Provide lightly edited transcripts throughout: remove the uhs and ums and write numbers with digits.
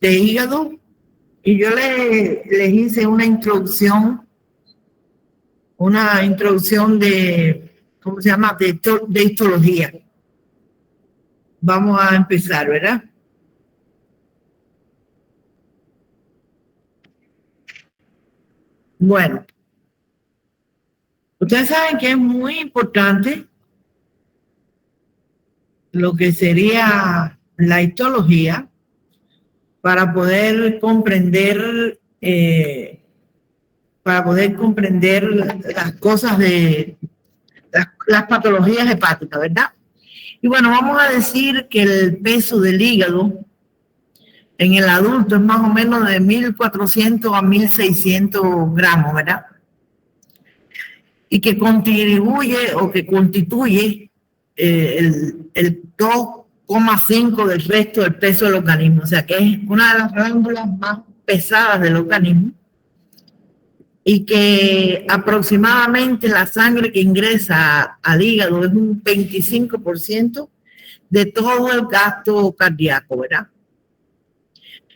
de hígado y yo les hice una introducción de, ¿cómo se llama? De histología. Vamos a empezar, ¿verdad? Bueno, ustedes saben que es muy importante lo que sería la histología para poder comprender las cosas de las patologías hepáticas, ¿verdad? Y bueno, vamos a decir que el peso del hígado en el adulto es más o menos de 1.400 a 1.600 gramos, ¿verdad? Y que constituye el 2,5 del resto del peso del organismo, o sea que es una de las glándulas más pesadas del organismo y que aproximadamente la sangre que ingresa al hígado es un 25% de todo el gasto cardíaco, ¿verdad?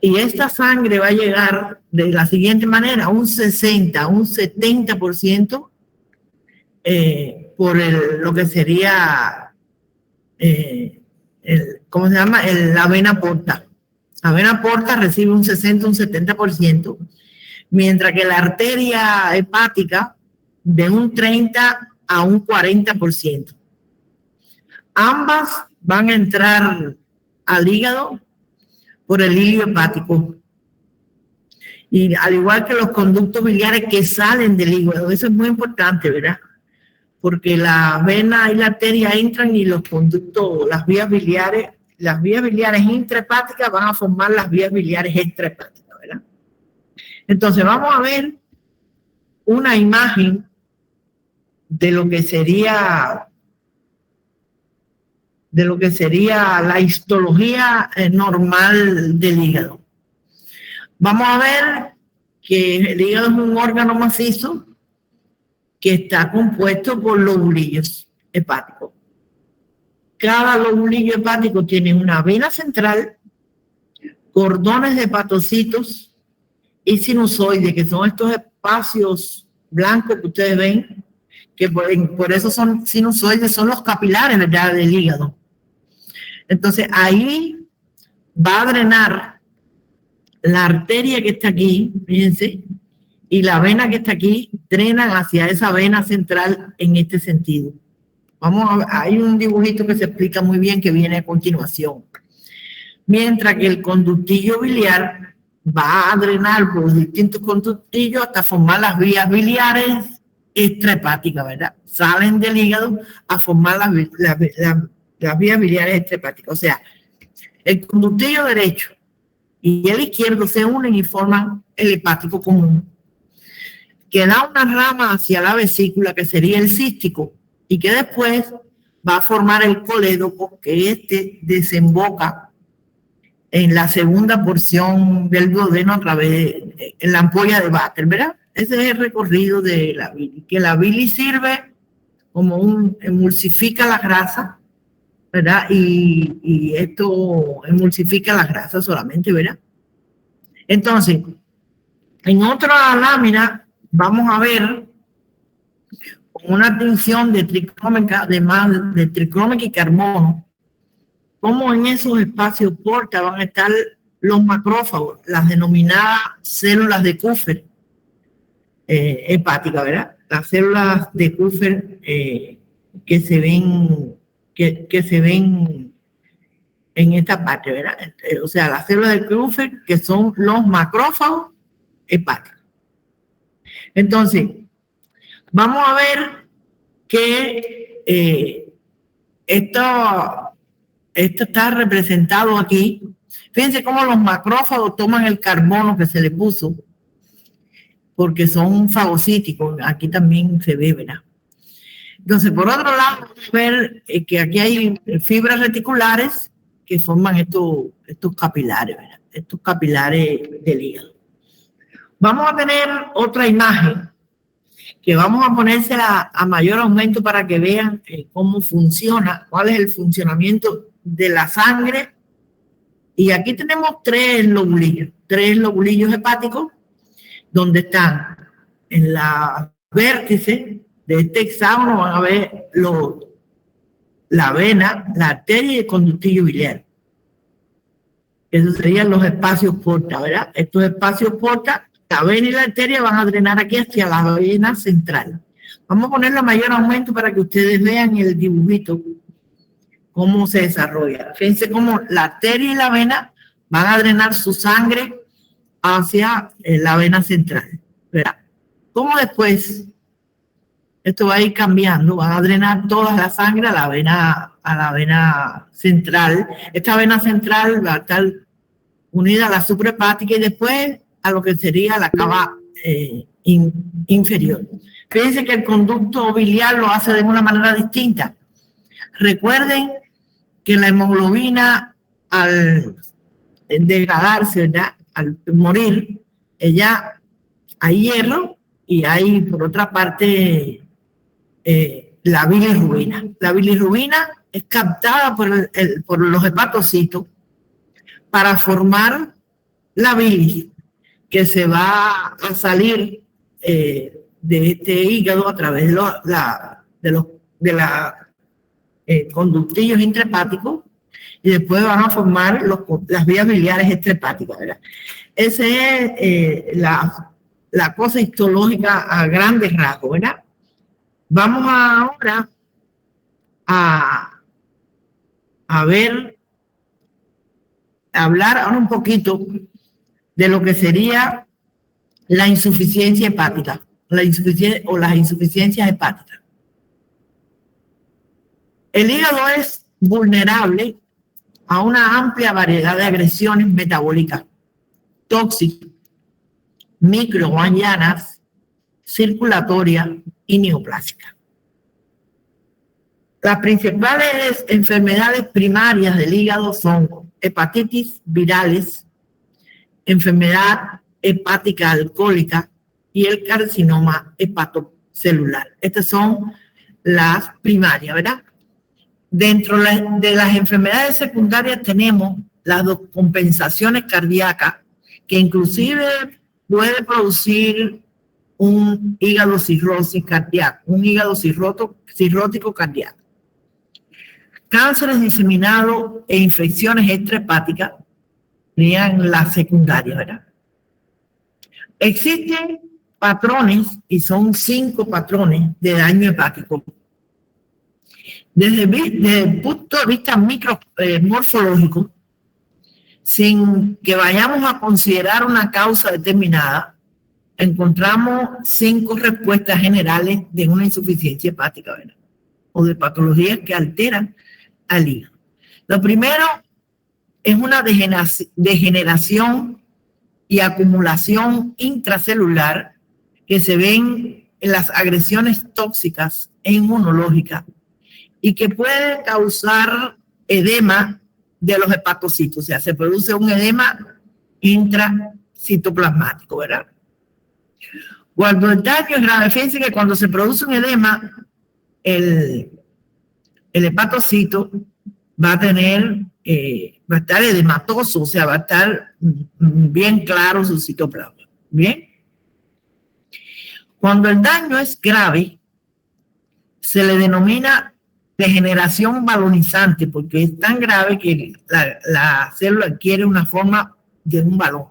Y esta sangre va a llegar de la siguiente manera, un 60, un 70% por lo que sería, ¿cómo se llama? La vena porta. La vena porta recibe un 60, un 70%, mientras que la arteria hepática de un 30 a un 40%. Ambas van a entrar al hígado por el hilio hepático. Y al igual que los conductos biliares que salen del hígado, eso es muy importante, ¿verdad? Porque la vena y la arteria entran y los conductos, las vías biliares intrahepáticas van a formar las vías biliares extrahepáticas, ¿verdad? Entonces vamos a ver una imagen de lo que sería la histología normal del hígado. Vamos a ver que el hígado es un órgano macizo que está compuesto por lobulillos hepáticos. Cada lobulillo hepático tiene una vena central, cordones de hepatocitos y sinusoides, que son estos espacios blancos que ustedes ven, que por eso son sinusoides, son los capilares, ¿verdad?, del hígado. Entonces ahí va a drenar la arteria que está aquí, fíjense, y la vena que está aquí drenan hacia esa vena central en este sentido. Hay un dibujito que se explica muy bien que viene a continuación. Mientras que el conductillo biliar va a drenar por distintos conductillos hasta formar las vías biliares extrahepáticas, ¿verdad? Salen del hígado a formar las vías biliares extrahepáticas. O sea, el conductillo derecho y el izquierdo se unen y forman el hepático común, que da una rama hacia la vesícula que sería el cístico y que después va a formar el colédoco, que desemboca en la segunda porción del duodeno a través de la ampolla de Vater, ¿verdad? Ese es el recorrido de la bilis, que la bilis sirve como emulsifica la grasa, ¿verdad? Y esto emulsifica la grasa solamente, ¿verdad? Entonces, en otra lámina vamos a ver una tinción de tricrómica, de tricrómica y carbono, cómo en esos espacios porta van a estar los macrófagos, las denominadas células de Kupffer hepática, ¿verdad? Las células de Kupffer que se ven en esta parte, ¿verdad? O sea, las células de Kupffer, que son los macrófagos hepáticos. Entonces, vamos a ver que esto está representado aquí. Fíjense cómo los macrófagos toman el carbono que se le puso, porque son fagocíticos. Aquí también se ve, ¿verdad? Entonces, por otro lado, vamos a ver que aquí hay fibras reticulares que forman estos capilares, ¿verdad? Estos capilares del hígado. Vamos a tener otra imagen que vamos a ponérsela a mayor aumento para que vean cómo funciona, cuál es el funcionamiento de la sangre Y aquí tenemos tres lobulillos hepáticos, donde están en la vértice de este hexágono, van a ver la vena, la arteria y el conductillo biliar. Esos serían los espacios porta, ¿verdad? Estos espacios porta, la vena y la arteria van a drenar aquí hacia la vena central. Vamos a ponerle mayor aumento para que ustedes vean el dibujito, cómo se desarrolla. Fíjense cómo la arteria y la vena van a drenar su sangre hacia la vena central, ¿verdad? ¿Cómo después esto va a ir cambiando? Van a drenar toda la sangre a la vena central. Esta vena central va a estar unida a la suprahepática y después a lo que sería la cava inferior. Fíjense que el conducto biliar lo hace de una manera distinta. Recuerden que la hemoglobina, al degradarse, ¿verdad?, al morir, ella hay hierro y hay, por otra parte, la bilirrubina. La bilirrubina es captada por los hepatocitos para formar la bilis, que se va a salir de este hígado a través de los conductillos intrahepáticos, y después van a formar las vías biliares extrahepáticas, ¿verdad? Esa es la cosa histológica a grandes rasgos, ¿verdad? Vamos ahora a hablar ahora un poquito de lo que sería la insuficiencia hepática, las insuficiencias hepáticas. El hígado es vulnerable a una amplia variedad de agresiones metabólicas, tóxicas, microbianas, circulatorias y neoplásicas. Las principales enfermedades primarias del hígado son hepatitis virales, enfermedad hepática alcohólica y el carcinoma hepatocelular. Estas son las primarias, ¿verdad? Dentro de las enfermedades secundarias tenemos las descompensaciones cardíacas, que inclusive puede producir un hígado cirrosis cardíaco, un hígado cirrótico cardíaco. Cánceres diseminados e infecciones extrahepáticas serían las secundarias, ¿verdad? Existen patrones, y son 5 patrones de daño hepático. Desde el punto de vista morfológico, sin que vayamos a considerar una causa determinada, encontramos 5 respuestas generales de una insuficiencia hepática, ¿verdad?, o de patologías que alteran al hígado. Lo primero es una degeneración y acumulación intracelular que se ven en las agresiones tóxicas e inmunológicas y que puede causar edema de los hepatocitos, o sea, se produce un edema intracitoplasmático, ¿verdad? Cuando el daño es grave, fíjense que cuando se produce un edema, el hepatocito va a estar edematoso, o sea, va a estar bien claro su citoplasma, ¿bien? Cuando el daño es grave, se le denomina degeneración balonizante, porque es tan grave que la célula adquiere una forma de un balón.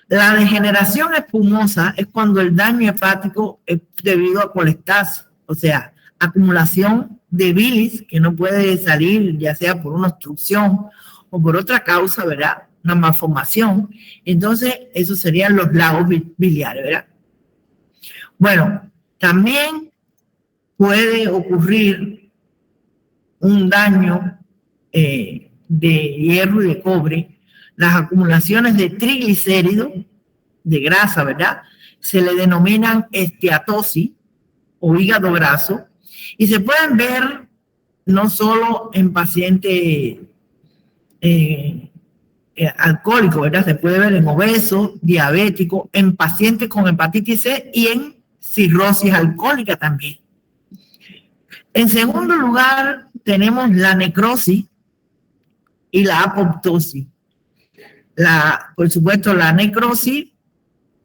La degeneración espumosa es cuando el daño hepático es debido a colestasis, o sea, acumulación de bilis que no puede salir, ya sea por una obstrucción o por otra causa, ¿verdad?, una malformación. Entonces, esos serían los lagos biliares, ¿verdad? Bueno, también puede ocurrir un daño de hierro y de cobre, las acumulaciones de triglicéridos, de grasa, ¿verdad? Se le denominan esteatosis o hígado graso, y se pueden ver no solo en pacientes alcohólicos, ¿verdad? Se puede ver en obesos, diabéticos, en pacientes con hepatitis C y en cirrosis alcohólica también. En segundo lugar, tenemos la necrosis y la apoptosis. Por supuesto, la necrosis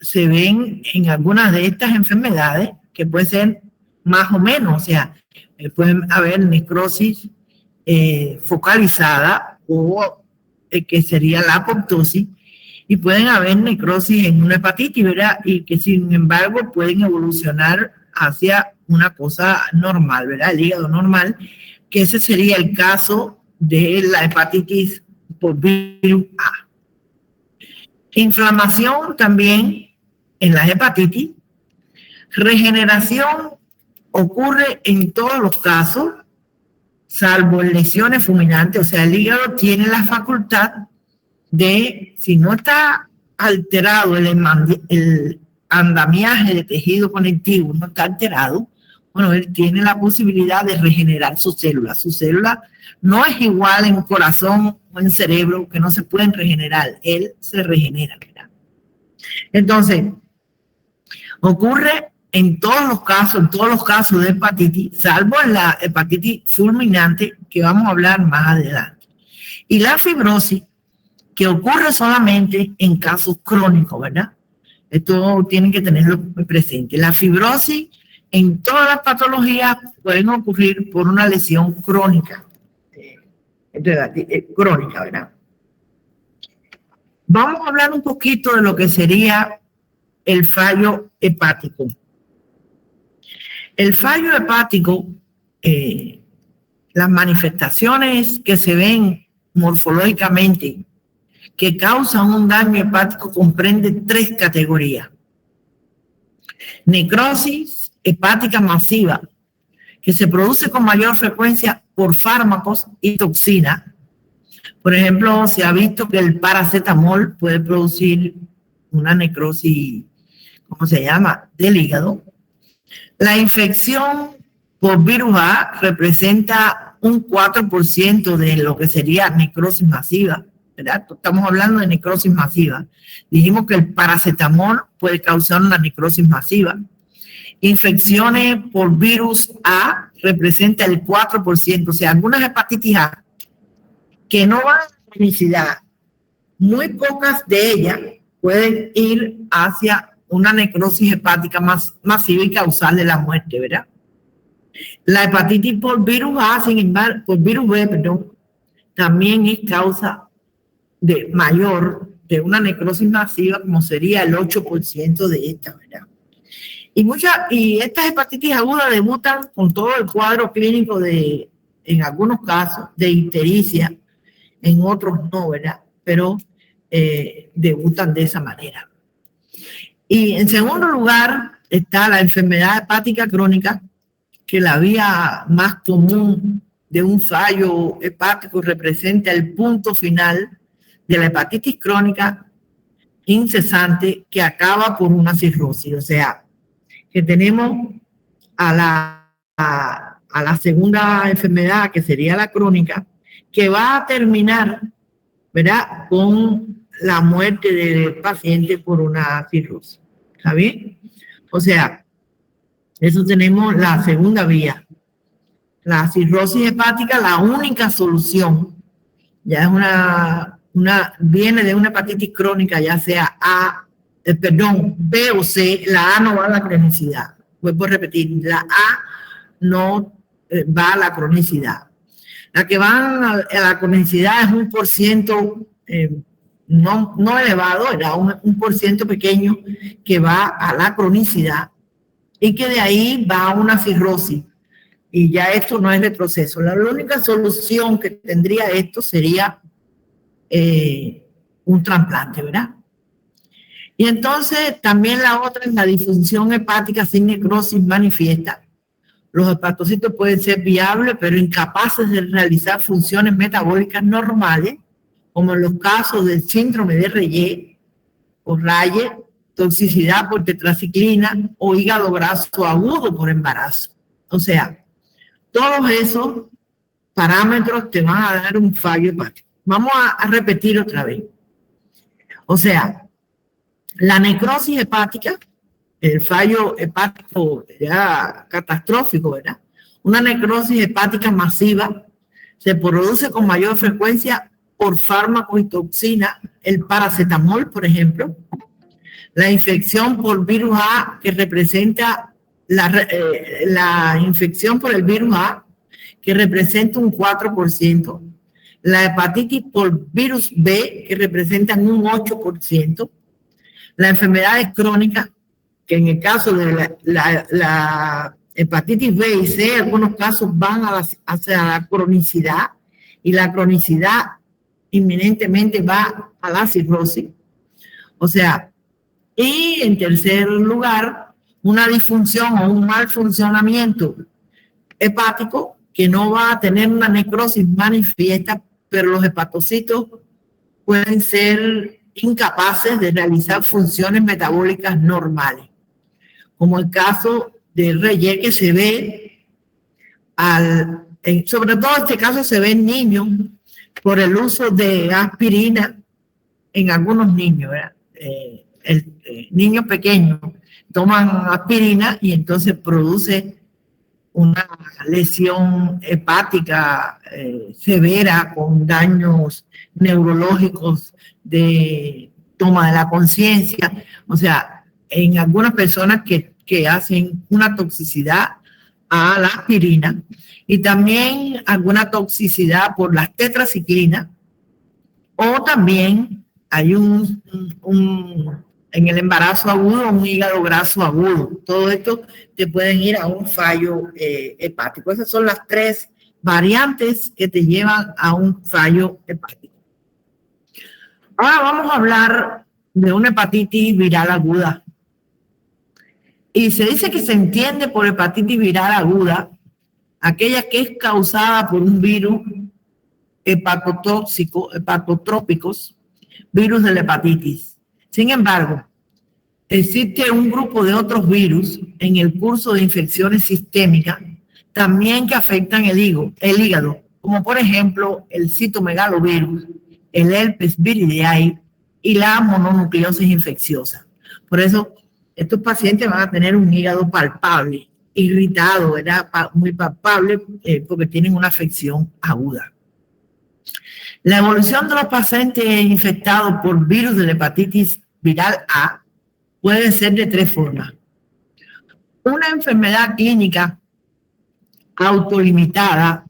se ven en algunas de estas enfermedades que puede ser más o menos, o sea, pueden haber necrosis focalizada o que sería la apoptosis, y pueden haber necrosis en una hepatitis, ¿verdad? Y que sin embargo pueden evolucionar hacia una cosa normal, ¿verdad? El hígado normal, que ese sería el caso de la hepatitis por virus A. Inflamación también en las hepatitis. Regeneración ocurre en todos los casos, salvo en lesiones fulminantes. O sea, el hígado tiene la facultad de, si no está alterado el andamiaje de tejido conectivo, no está alterado, bueno, él tiene la posibilidad de regenerar sus células. Sus células no es igual en corazón o en cerebro, que no se pueden regenerar. Él se regenera, ¿verdad? Entonces, ocurre en todos los casos de hepatitis, salvo en la hepatitis fulminante, que vamos a hablar más adelante. Y la fibrosis, que ocurre solamente en casos crónicos, ¿verdad? Esto tienen que tenerlo presente. La fibrosis en todas las patologías pueden ocurrir por una lesión crónica. Crónica, ¿verdad? Vamos a hablar un poquito de lo que sería el fallo hepático. El fallo hepático, las manifestaciones que se ven morfológicamente que causan un daño hepático comprende 3 categorías. Necrosis hepática masiva, que se produce con mayor frecuencia por fármacos y toxinas. Por ejemplo, se ha visto que el paracetamol puede producir una necrosis, ¿cómo se llama?, del hígado. La infección por virus A representa un 4% de lo que sería necrosis masiva, ¿verdad? Estamos hablando de necrosis masiva. Dijimos que el paracetamol puede causar una necrosis masiva. Infecciones por virus A representa el 4%, o sea, algunas hepatitis A que no van a cronicidad, muy pocas de ellas pueden ir hacia una necrosis hepática masiva y causarle la muerte, ¿verdad? La hepatitis por virus A, sin embargo, por virus B, perdón, también es causa de mayor de una necrosis masiva, como sería el 8% de esta, ¿verdad? Y estas hepatitis agudas debutan con todo el cuadro clínico de, en algunos casos, de ictericia, en otros no, ¿verdad? Pero debutan de esa manera. Y en segundo lugar está la enfermedad hepática crónica, que la vía más común de un fallo hepático representa el punto final de la hepatitis crónica incesante que acaba por una cirrosis. O sea, que tenemos a la segunda enfermedad, que sería la crónica, que va a terminar, ¿verdad?, con la muerte del paciente por una cirrosis. ¿Está bien? O sea, eso tenemos la segunda vía. La cirrosis hepática, la única solución, ya es viene de una hepatitis crónica, ya sea B o C. La A no va a la cronicidad. Vuelvo a repetir, la A no va a la cronicidad. La que va a la cronicidad es un por ciento no elevado, era un por ciento pequeño que va a la cronicidad y que de ahí va a una cirrosis. Y ya esto no es retroceso. La única solución que tendría esto sería un trasplante, ¿verdad? Y entonces también la otra es la disfunción hepática sin necrosis manifiesta. Los hepatocitos pueden ser viables, pero incapaces de realizar funciones metabólicas normales, como en los casos del síndrome de Reye o Raye, toxicidad por tetraciclina o hígado graso agudo por embarazo. O sea, todos esos parámetros te van a dar un fallo hepático. Vamos a repetir otra vez. O sea, la necrosis hepática, el fallo hepático ya catastrófico, ¿verdad? Una necrosis hepática masiva se produce con mayor frecuencia por fármacos y toxinas, el paracetamol, por ejemplo. La infección por virus A, que representa la infección por el virus A, que representa un 4%. La hepatitis por virus B, que representan un 8%. Las enfermedades crónicas, que en el caso de la hepatitis B y C, en algunos casos van hacia la cronicidad, y la cronicidad inminentemente va a la cirrosis. O sea, y en tercer lugar, una disfunción o un mal funcionamiento hepático que no va a tener una necrosis manifiesta, pero los hepatocitos pueden ser incapaces de realizar funciones metabólicas normales, como el caso del Reye, que se ve sobre todo este caso se ve en niños por el uso de aspirina en algunos niños, ¿verdad? Niños pequeños toman aspirina y entonces produce una lesión hepática severa con daños neurológicos de toma de la conciencia. O sea, en algunas personas que hacen una toxicidad a la aspirina y también alguna toxicidad por las tetraciclinas, o también hay en el embarazo agudo, un hígado graso agudo. Todo esto te pueden ir a un fallo hepático. Esas son las 3 variantes que te llevan a un fallo hepático. Ahora vamos a hablar de una hepatitis viral aguda. Y se dice que se entiende por hepatitis viral aguda aquella que es causada por un virus hepatotóxico, hepatotrópicos, virus de la hepatitis. Sin embargo, existe un grupo de otros virus en el curso de infecciones sistémicas también que afectan el hígado, como por ejemplo el citomegalovirus, el herpes viridae y la mononucleosis infecciosa. Por eso, estos pacientes van a tener un hígado palpable, irritado, ¿verdad? Muy palpable, porque tienen una afección aguda. La evolución de los pacientes infectados por virus de la hepatitis viral A puede ser de 3 formas. Una enfermedad clínica autolimitada,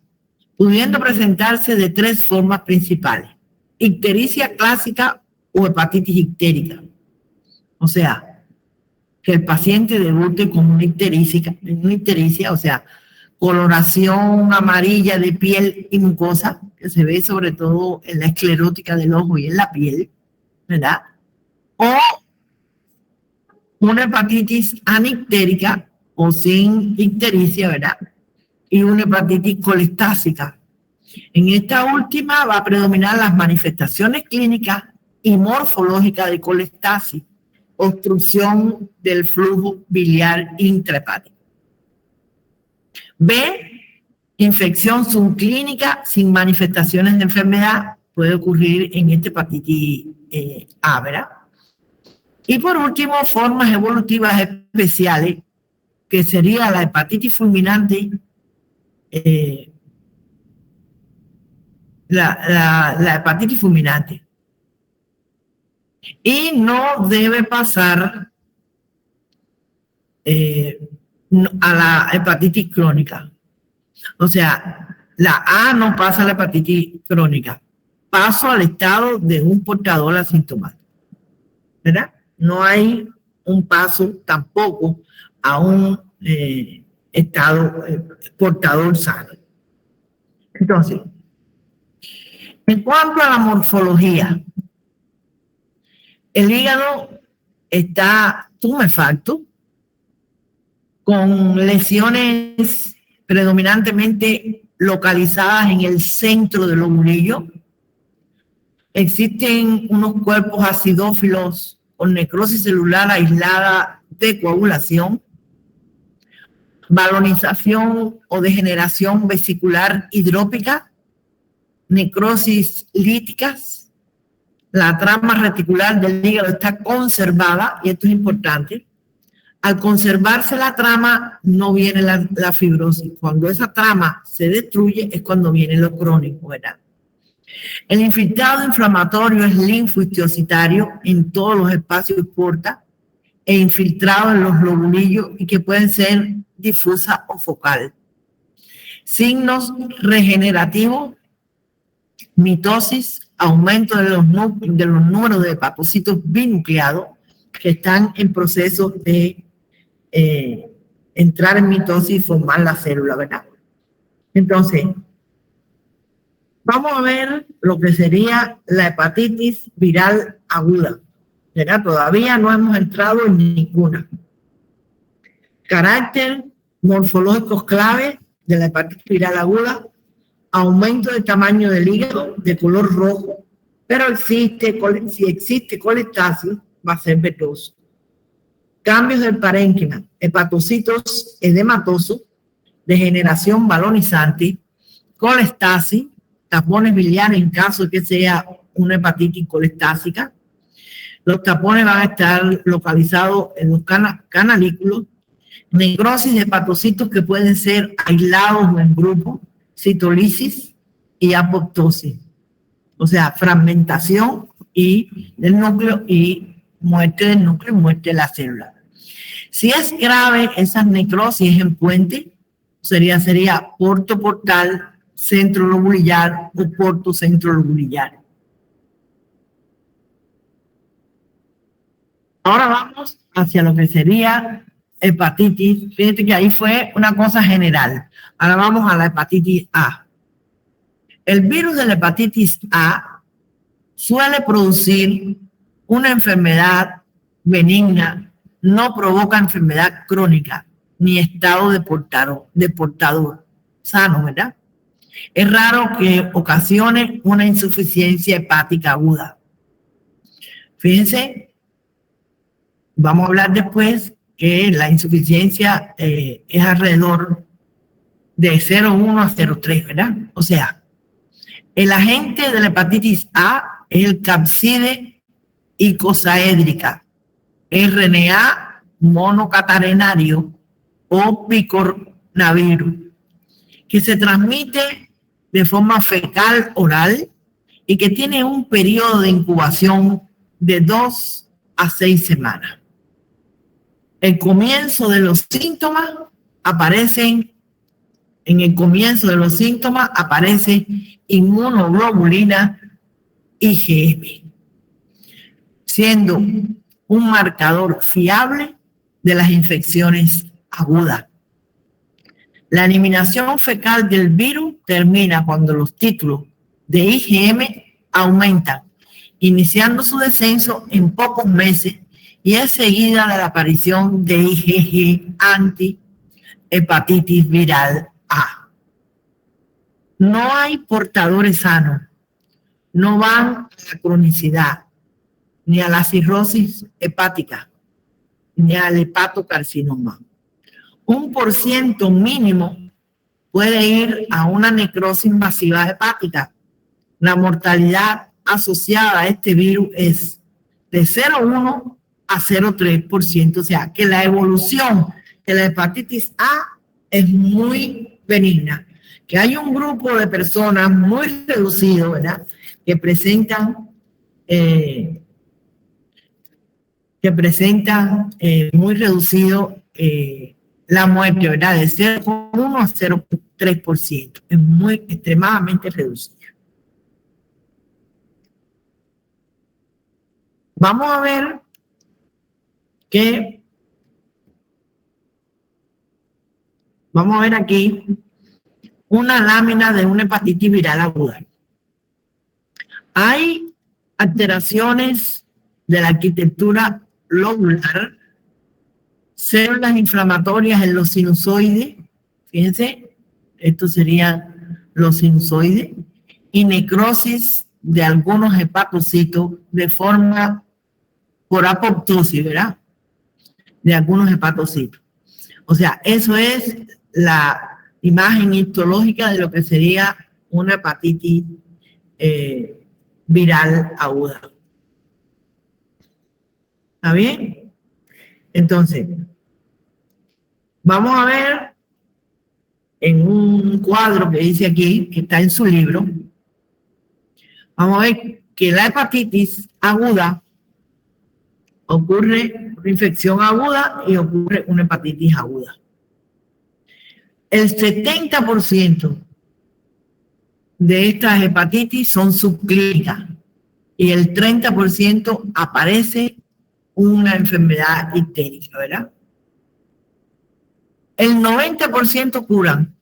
pudiendo presentarse de 3 formas principales: ictericia clásica o hepatitis ictérica. O sea, que el paciente debute con una ictericia, o sea, coloración amarilla de piel y mucosa, que se ve sobre todo en la esclerótica del ojo y en la piel, ¿verdad? O una hepatitis anictérica o sin ictericia, ¿verdad? Y una hepatitis colestásica. En esta última va a predominar las manifestaciones clínicas y morfológicas de colestasis, obstrucción del flujo biliar intrahepático. B, infección subclínica sin manifestaciones de enfermedad, puede ocurrir en esta hepatitis A, ¿verdad? Y por último, formas evolutivas especiales, que sería la hepatitis fulminante, la hepatitis fulminante. Y no debe pasar a la hepatitis crónica. O sea, la A no pasa a la hepatitis crónica. Paso al estado de un portador asintomático, ¿verdad? No hay un paso tampoco a un estado portador sano. Entonces, en cuanto a la morfología, el hígado está tumefacto, con lesiones predominantemente localizadas en el centro del lobulillo. Existen unos cuerpos acidófilos con necrosis celular aislada de coagulación, balonización o degeneración vesicular hidrópica, necrosis líticas. La trama reticular del hígado está conservada, y esto es importante. Al conservarse la trama, no viene la fibrosis. Cuando esa trama se destruye, es cuando viene lo crónico, ¿verdad? El infiltrado inflamatorio es linfohistiocytario en todos los espacios porta e infiltrado en los lobulillos y que pueden ser difusa o focal. Signos regenerativos, mitosis, aumento de los números de hepatocitos binucleados que están en proceso de entrar en mitosis y formar la célula, ¿verdad? Entonces, vamos a ver lo que sería la hepatitis viral aguda, ¿verdad? Todavía no hemos entrado en ninguna. Carácter morfológico clave de la hepatitis viral aguda: aumento de tamaño del hígado de color rojo, pero si existe colestasis va a ser verdoso. Cambios del parénquima: hepatocitos edematosos, degeneración balonizante, colestasis, tapones biliares en caso de que sea una hepatitis colestásica. Los tapones van a estar localizados en los canalículos. Necrosis de hepatocitos que pueden ser aislados o en grupo, citolisis y apoptosis. O sea, fragmentación del núcleo y muerte del núcleo y muerte de la célula. Si es grave, esas necrosis en puente, sería porto portal, centro lobulillar o porto centro lobulillar. Ahora vamos hacia lo que sería hepatitis. Fíjate que ahí fue una cosa general. Ahora vamos a la hepatitis A. El virus de la hepatitis A suele producir una enfermedad benigna, no provoca enfermedad crónica ni estado de portador sano, ¿verdad? Es raro que ocasione una insuficiencia hepática aguda. Fíjense, vamos a hablar después que la insuficiencia es alrededor de 0,1 a 0,3, ¿verdad? O sea, el agente de la hepatitis A es el capside icosaédrica, RNA monocatenario o picornavirus, que se transmite de forma fecal oral y que tiene un periodo de incubación de 2 a 6 semanas. En el comienzo de los síntomas aparece inmunoglobulina IgM, siendo un marcador fiable de las infecciones agudas. La eliminación fecal del virus termina cuando los títulos de IgM aumentan, iniciando su descenso en pocos meses y es seguida de la aparición de IgG anti-hepatitis viral A. No hay portadores sanos, no van a la cronicidad, ni a la cirrosis hepática, ni al hepatocarcinoma. 1% mínimo puede ir a una necrosis masiva hepática. La mortalidad asociada a este virus es de 0,1 a 0,3%. O sea, que la evolución de la hepatitis A es muy benigna. Que hay un grupo de personas muy reducido, ¿verdad?, que presentan muy reducido la muerte, ¿verdad?, de 0,1 a 0,3%. Es muy extremadamente reducido. Vamos a ver aquí una lámina de una hepatitis viral aguda. Hay alteraciones de la arquitectura lobular, células inflamatorias en los sinusoides, fíjense, estos serían los sinusoides, y necrosis de algunos hepatocitos de forma por apoptosis, ¿verdad?, de algunos hepatocitos. O sea, eso es la imagen histológica de lo que sería una hepatitis viral aguda. ¿Está bien? Entonces, vamos a ver en un cuadro que dice aquí, que está en su libro, vamos a ver que la hepatitis aguda ocurre una infección aguda y ocurre una hepatitis aguda. El 70% de estas hepatitis son subclínicas y el 30% aparece una enfermedad ictérica, ¿verdad? El 90% curan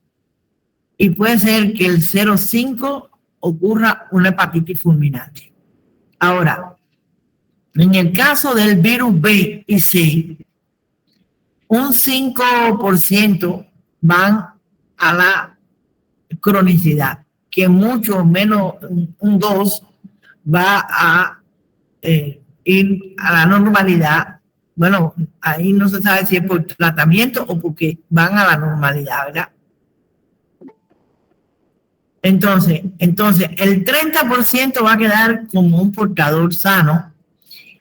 y puede ser que el 0,5% ocurra una hepatitis fulminante. Ahora, en el caso del virus B y C, un 5% van a la cronicidad, que mucho menos un 2% va a ir a la normalidad. Bueno, ahí no se sabe si es por tratamiento o porque van a la normalidad, ¿verdad? Entonces, el 30% va a quedar como un portador sano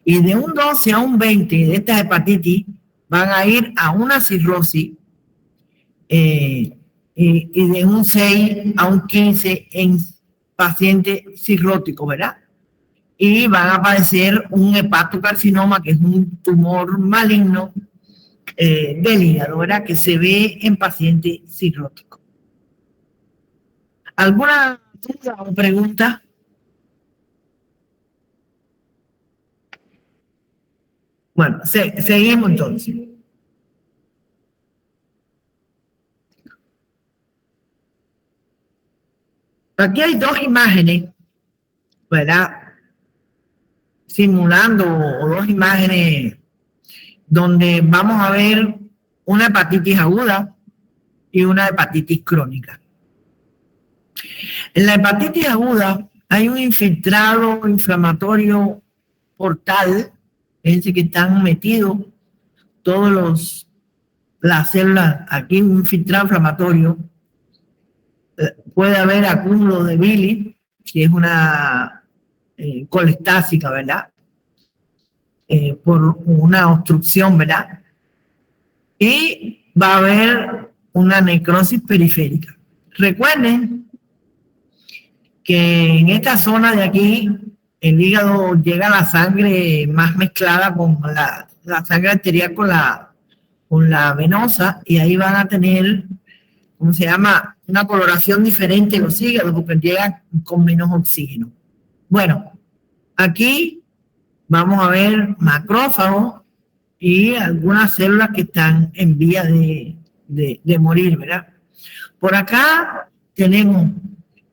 y de un 12 a un 20% de estas hepatitis van a ir a una cirrosis y de un 6 a un 15 en pacientes cirróticos, ¿verdad? Y van a padecer un hepatocarcinoma, que es un tumor maligno del hígado, ¿verdad? Que se ve en pacientes cirróticos. ¿Alguna duda o pregunta? Bueno, seguimos entonces. Aquí hay dos imágenes, ¿verdad? Simulando, o dos imágenes donde vamos a ver una hepatitis aguda y una hepatitis crónica. En la hepatitis aguda hay un infiltrado inflamatorio portal, fíjense que están metidos todas las células, aquí un infiltrado inflamatorio, puede haber acúmulo de bilis, que es una colestásica, ¿verdad? Por una obstrucción, ¿verdad? Y va a haber una necrosis periférica. Recuerden que en esta zona de aquí el hígado llega la sangre más mezclada con la sangre arterial con la venosa, y ahí van a tener, ¿cómo se llama?, una coloración diferente en los hígados porque llegan con menos oxígeno. Bueno, aquí vamos a ver macrófagos y algunas células que están en vía de morir, ¿verdad? Por acá tenemos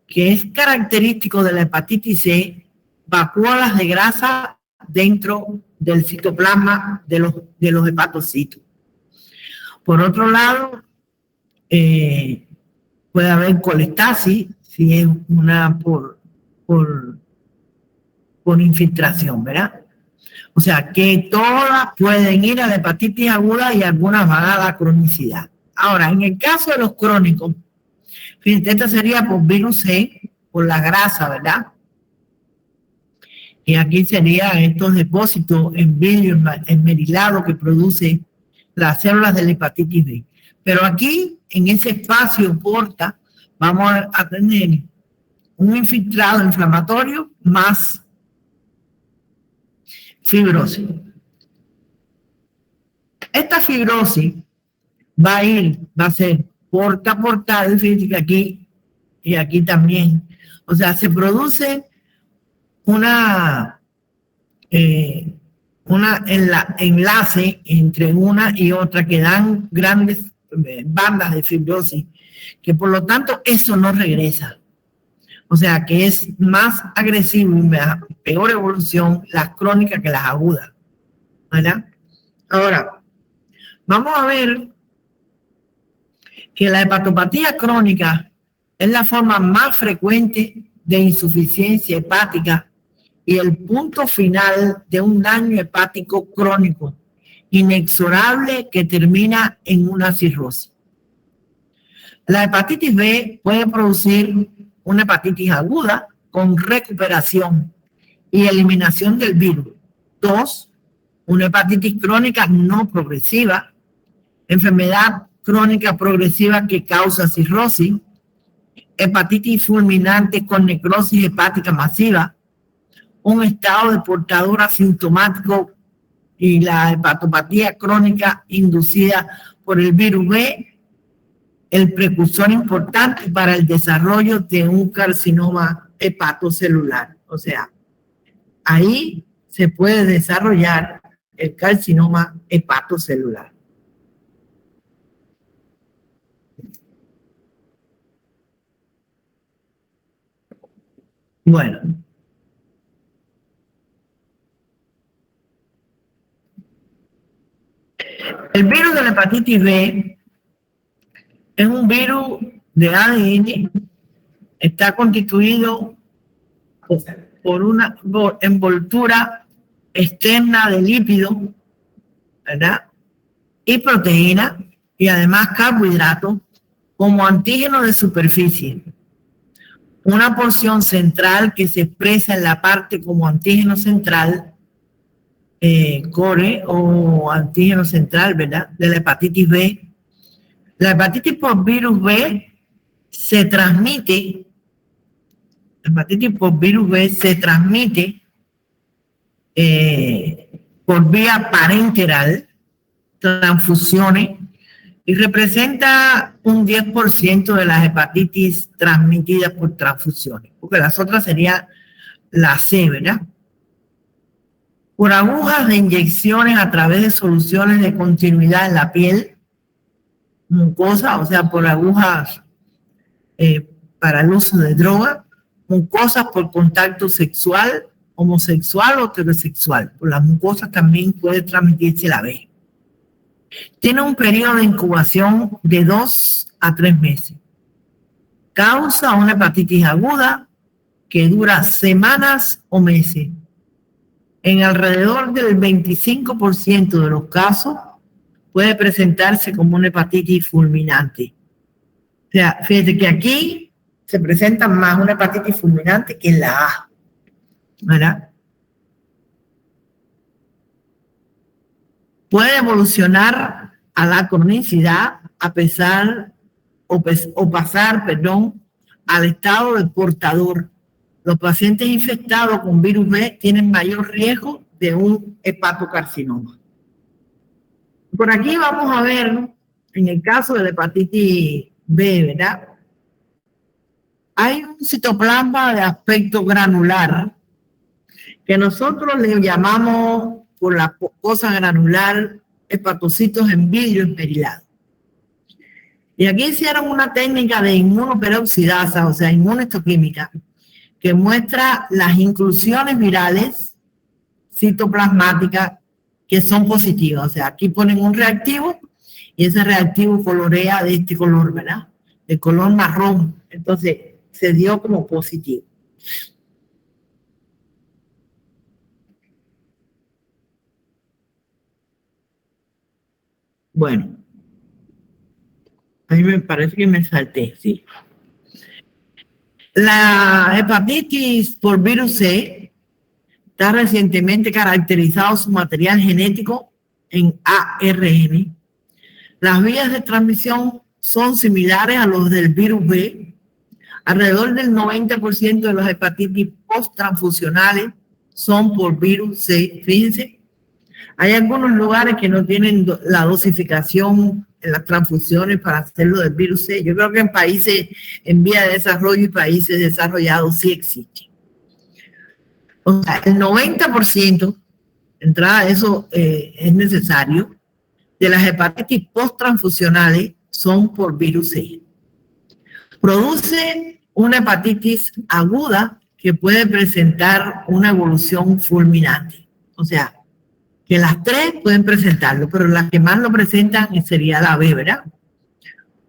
que es característico de la hepatitis C, vacuolas de grasa dentro del citoplasma de los hepatocitos. Por otro lado, puede haber colestasis, si es una por infiltración, ¿verdad? O sea, que todas pueden ir a la hepatitis aguda y algunas van a la cronicidad. Ahora, en el caso de los crónicos, fíjense, esta sería por virus C, por la grasa, ¿verdad? Y aquí serían estos depósitos en vidrio esmerilado que produce las células de la hepatitis B. Pero aquí, en ese espacio porta, vamos a tener un infiltrado inflamatorio más fibrosis. Esta fibrosis va a ser porta-portal, fíjense que aquí y aquí también. O sea, se produce una enlace entre una y otra que dan grandes bandas de fibrosis, que por lo tanto eso no regresa. O sea, que es más agresivo y peor evolución las crónicas que las agudas, ¿verdad? Ahora, vamos a ver que la hepatopatía crónica es la forma más frecuente de insuficiencia hepática y el punto final de un daño hepático crónico, inexorable, que termina en una cirrosis. La hepatitis B puede producir una hepatitis aguda con recuperación y eliminación del virus. 2, una hepatitis crónica no progresiva, enfermedad crónica progresiva que causa cirrosis, hepatitis fulminante con necrosis hepática masiva, un estado de portador asintomático y la hepatopatía crónica inducida por el virus B, el precursor importante para el desarrollo de un carcinoma hepatocelular. O sea, ahí se puede desarrollar el carcinoma hepatocelular. Bueno. El virus de la hepatitis B es un virus de ADN, está constituido por una envoltura externa de lípidos, ¿verdad? Y proteínas, y además carbohidratos como antígeno de superficie. Una porción central que se expresa en la parte como antígeno central, core o antígeno central, ¿verdad? De la hepatitis B. La hepatitis por virus B se transmite, por vía parenteral, transfusiones, y representa un 10% de las hepatitis transmitidas por transfusiones, porque las otras serían la C, ¿verdad? Por agujas de inyecciones a través de soluciones de continuidad en la piel, mucosa, o sea, por agujas para el uso de droga, mucosas por contacto sexual, homosexual o heterosexual. Por las mucosas también puede transmitirse la B. Tiene un periodo de incubación de 2 a 3 meses. Causa una hepatitis aguda que dura semanas o meses. En alrededor del 25% de los casos puede presentarse como una hepatitis fulminante. O sea, fíjate que aquí se presenta más una hepatitis fulminante que en la A, ¿verdad? Puede evolucionar a la cronicidad a pesar o pasar, al estado de portador. Los pacientes infectados con virus B tienen mayor riesgo de un hepatocarcinoma. Por aquí vamos a ver, en el caso de la hepatitis B, ¿verdad? Hay un citoplasma de aspecto granular que nosotros le llamamos, por la cosa granular, hepatocitos en vidrio esmerilado. Y aquí hicieron una técnica de inmunoperoxidasa, o sea, inmunohistoquímica, que muestra las inclusiones virales citoplasmáticas que son positivas. O sea, aquí ponen un reactivo y ese reactivo colorea de este color, ¿verdad? De color marrón. Entonces, se dio como positivo. Bueno, a mí me parece que me salté, sí. La hepatitis por virus C está recientemente caracterizado su material genético en ARN. Las vías de transmisión son similares a los del virus B. Alrededor del 90% de las hepatitis post-transfusionales son por virus C. Fíjense, hay algunos lugares que no tienen la dosificación en las transfusiones para hacerlo del virus C. Yo creo que en países en vía de desarrollo y países desarrollados sí existe. O sea, el 90%, entrada eso es necesario, de las hepatitis post-transfusionales son por virus C. Produce una hepatitis aguda que puede presentar una evolución fulminante. O sea, que las tres pueden presentarlo, pero las que más lo presentan sería la B, ¿verdad?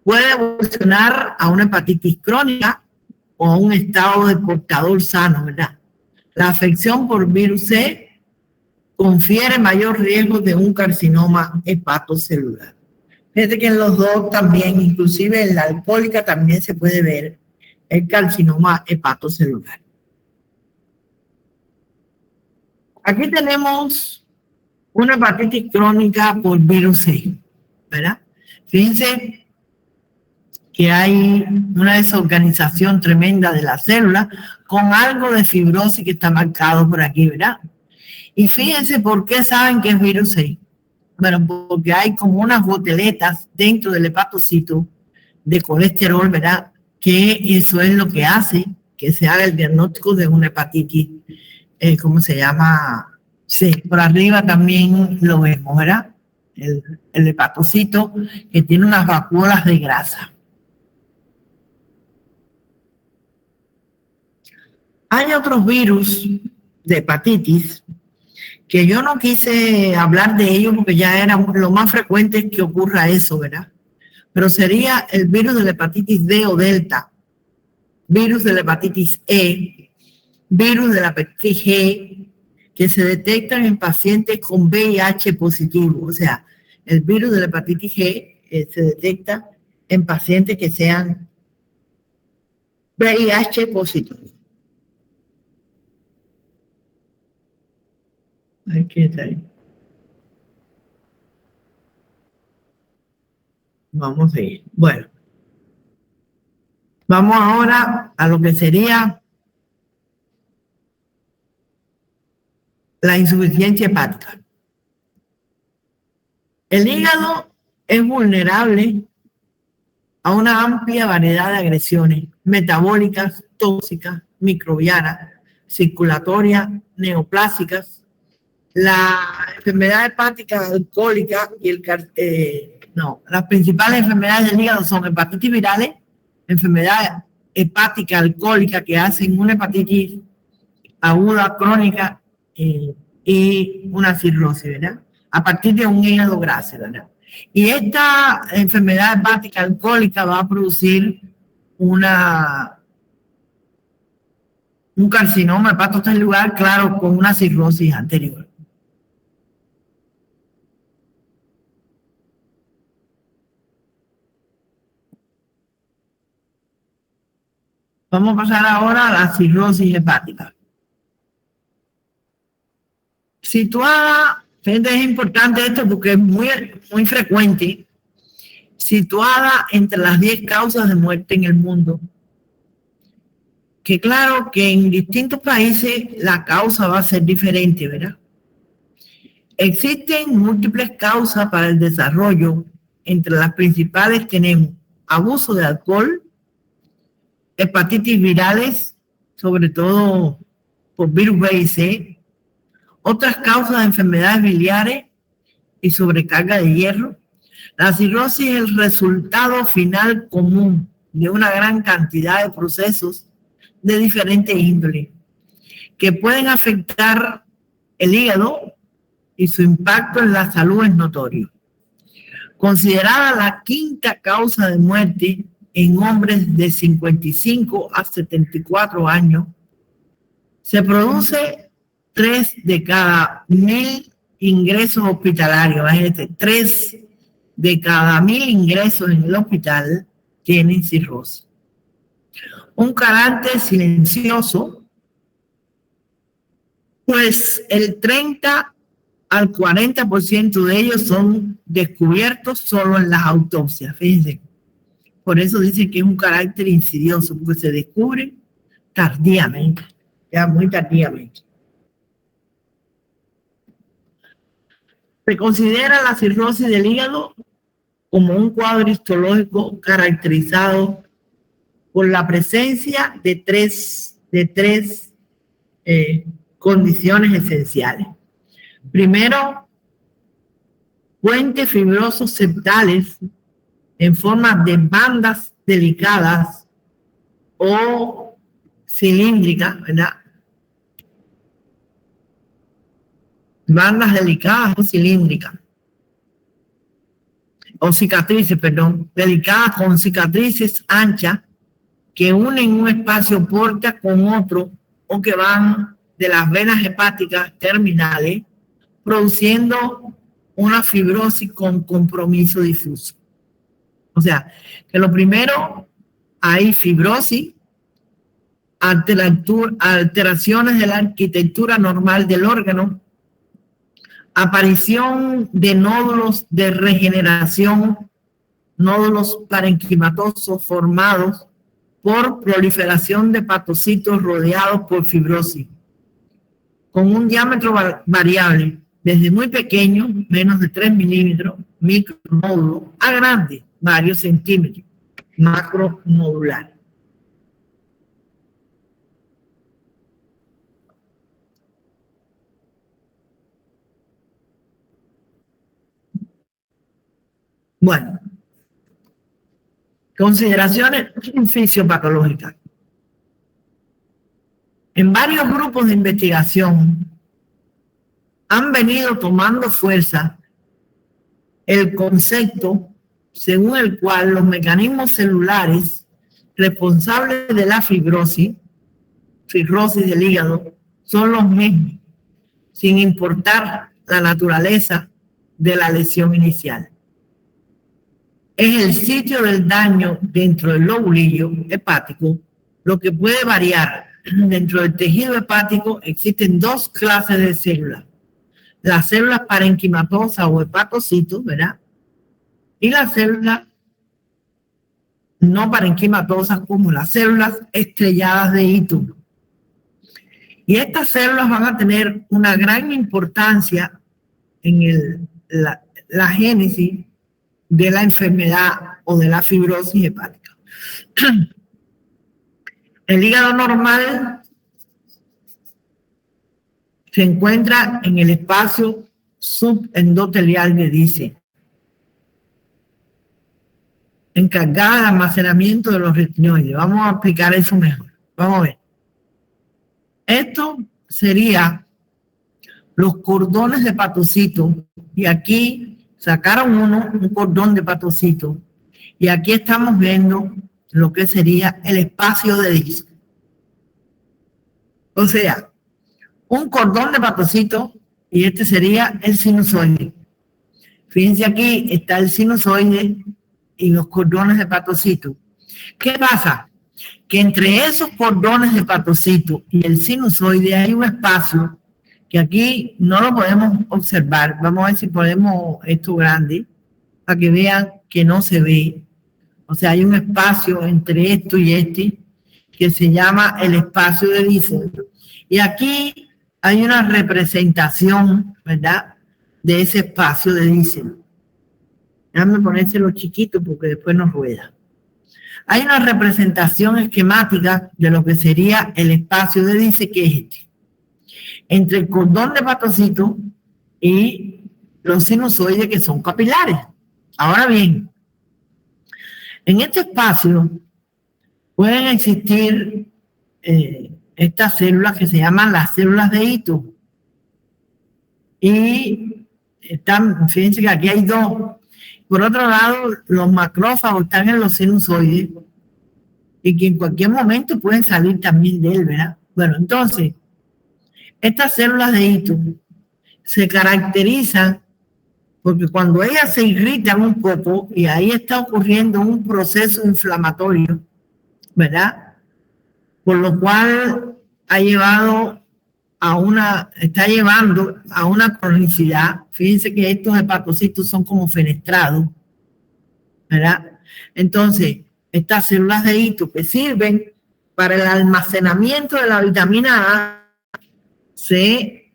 Puede evolucionar a una hepatitis crónica o a un estado de portador sano, ¿verdad? La afección por virus C confiere mayor riesgo de un carcinoma hepatocelular. Fíjate que en los dos también, inclusive en la alcohólica también se puede ver el carcinoma hepatocelular. Aquí tenemos una hepatitis crónica por virus C, ¿verdad? Fíjense que hay una desorganización tremenda de la célula con algo de fibrosis que está marcado por aquí, ¿verdad? Y fíjense por qué saben que es virus 6. Bueno, porque hay como unas goteletas dentro del hepatocito de colesterol, ¿verdad? Que eso es lo que hace que se haga el diagnóstico de una hepatitis, ¿cómo se llama? Sí, por arriba también lo vemos, ¿verdad? El hepatocito que tiene unas vacuolas de grasa. Hay otros virus de hepatitis que yo no quise hablar de ellos porque ya era lo más frecuente que ocurra eso, ¿verdad? Pero sería el virus de la hepatitis D o delta, virus de la hepatitis E, virus de la hepatitis G, que se detectan en pacientes con VIH positivo. O sea, el virus de la hepatitis G se detecta en pacientes que sean VIH positivos. Aquí está ahí. Vamos a ir. Bueno. Vamos ahora a lo que sería la insuficiencia hepática. El hígado es vulnerable a una amplia variedad de agresiones metabólicas, tóxicas, microbianas, circulatorias, neoplásicas. La enfermedad hepática alcohólica y las principales enfermedades del hígado son hepatitis virales, enfermedad hepática alcohólica que hacen una hepatitis aguda, crónica y una cirrosis, ¿verdad? A partir de un hígado graso, ¿verdad? Y esta enfermedad hepática alcohólica va a producir un carcinoma hepatocelular, claro, con una cirrosis anterior. Vamos a pasar ahora a la cirrosis hepática. Situada, fíjate, es importante esto porque es muy frecuente, situada entre las 10 causas de muerte en el mundo. Que claro que en distintos países la causa va a ser diferente, ¿verdad? Existen múltiples causas para el desarrollo. Entre las principales tenemos abuso de alcohol, hepatitis virales, sobre todo por virus B y C, otras causas de enfermedades biliares y sobrecarga de hierro. La cirrosis es el resultado final común de una gran cantidad de procesos de diferentes índoles que pueden afectar el hígado y su impacto en la salud es notorio. Considerada la quinta causa de muerte en hombres de 55 a 74 años, se produce 3 de cada 1000 ingresos hospitalarios. 3 de cada 1000 ingresos en el hospital tienen cirrosis. Un carácter silencioso, pues el 30 al 40% de ellos son descubiertos solo en las autopsias, fíjense. Por eso dicen que es un carácter insidioso, porque se descubre tardíamente, ya muy tardíamente. Se considera la cirrosis del hígado como un cuadro histológico caracterizado por la presencia de tres condiciones esenciales. Primero, puentes fibrosos septales en forma de bandas delicadas o cilíndricas, ¿verdad? Bandas delicadas o cilíndricas. O cicatrices, perdón, delicadas con cicatrices anchas que unen un espacio porta con otro o que van de las venas hepáticas terminales, produciendo una fibrosis con compromiso difuso. O sea, que lo primero, hay fibrosis, alteraciones de la arquitectura normal del órgano, aparición de nódulos de regeneración nódulos parenquimatosos formados por proliferación de hepatocitos rodeados por fibrosis, con un diámetro variable, desde muy pequeño, menos de 3 milímetros, micronódulo, a grande, varios centímetros, macronodular. Bueno, consideraciones fisiopatológicas. En varios grupos de investigación han venido tomando fuerza el concepto según el cual los mecanismos celulares responsables de la cirrosis del hígado, son los mismos, sin importar la naturaleza de la lesión inicial. Es el sitio del daño dentro del lobulillo hepático lo que puede variar. Dentro del tejido hepático existen dos clases de células: las células parenquimatosas o hepatocitos, ¿verdad? Y las células no parenquimatosas, como las células estrelladas de Ito. Y estas células van a tener una gran importancia en la génesis de la enfermedad o de la fibrosis hepática. El hígado normal se encuentra en el espacio subendotelial de Dice, encargada del almacenamiento de los retinoides. Vamos a explicar eso mejor. Vamos a ver. Esto sería los cordones de hepatocitos, y aquí sacaron un cordón de hepatocitos, y aquí estamos viendo lo que sería el espacio de Dice. O sea, un cordón de hepatocitos, y este sería el sinusoide. Fíjense, aquí está el sinusoide y los cordones de hepatocitos. ¿Qué pasa? Que entre esos cordones de hepatocitos y el sinusoide hay un espacio que aquí no lo podemos observar. Vamos a ver si ponemos esto grande para que vean que no se ve. O sea, hay un espacio entre esto y este que se llama el espacio de Dice. Y aquí hay una representación, ¿verdad?, de ese espacio de Dice. Déjame ponérselo chiquito porque después nos rueda. Hay una representación esquemática de lo que sería el espacio de Dice, que es este, entre el cordón de hepatocitos y los sinusoides, que son capilares. Ahora bien, en este espacio pueden existir estas células que se llaman las células de Ito. Y están, fíjense que aquí hay dos. Por otro lado, los macrófagos están en los sinusoides y que en cualquier momento pueden salir también de él, ¿verdad? Bueno, entonces, estas células de Ito se caracterizan porque cuando ellas se irritan un poco, y ahí está ocurriendo un proceso inflamatorio, ¿verdad?, por lo cual está llevando a una cronicidad. Fíjense que estos hepatocitos son como fenestrados, ¿verdad? Entonces, estas células de Ito que sirven para el almacenamiento de la vitamina A se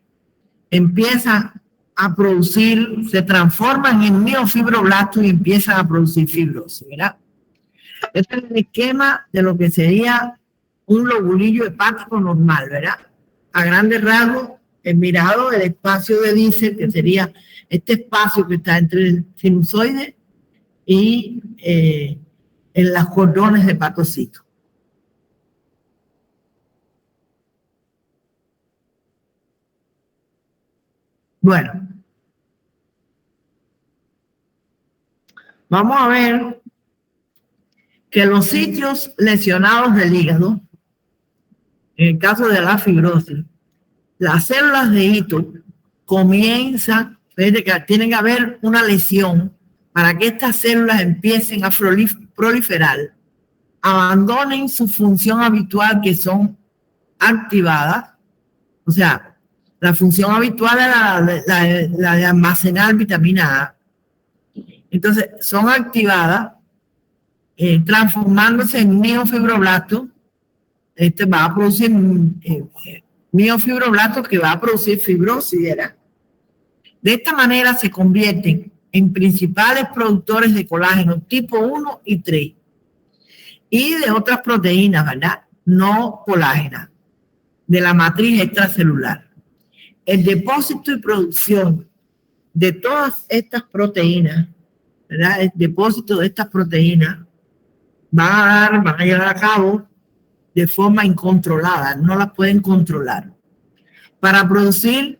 empiezan a producir, se transforman en miofibroblastos y empiezan a producir fibrosis, ¿verdad? Este es el esquema de lo que sería un lobulillo hepático normal, ¿verdad? A grandes rasgos, el mirado del espacio de Dice, que sería este espacio que está entre el sinusoide y en las cordones de hepatocitos. Bueno, vamos a ver que los sitios lesionados del hígado, en el caso de la fibrosis, las células de Ito comienzan, fíjate que tiene que haber una lesión para que estas células empiecen a proliferar, abandonen su función habitual, que son activadas. O sea, la función habitual es la de almacenar vitamina A. Entonces, son activadas transformándose en miofibroblasto. Este va a producir miofibroblasto que va a producir fibrosis, ¿verdad? De esta manera se convierten en principales productores de colágeno tipo 1 y 3 y de otras proteínas, ¿verdad? No colágenas, de la matriz extracelular. El depósito y producción de todas estas proteínas, ¿verdad? El depósito de estas proteínas van a llevar a cabo de forma incontrolada, no las pueden controlar, para producir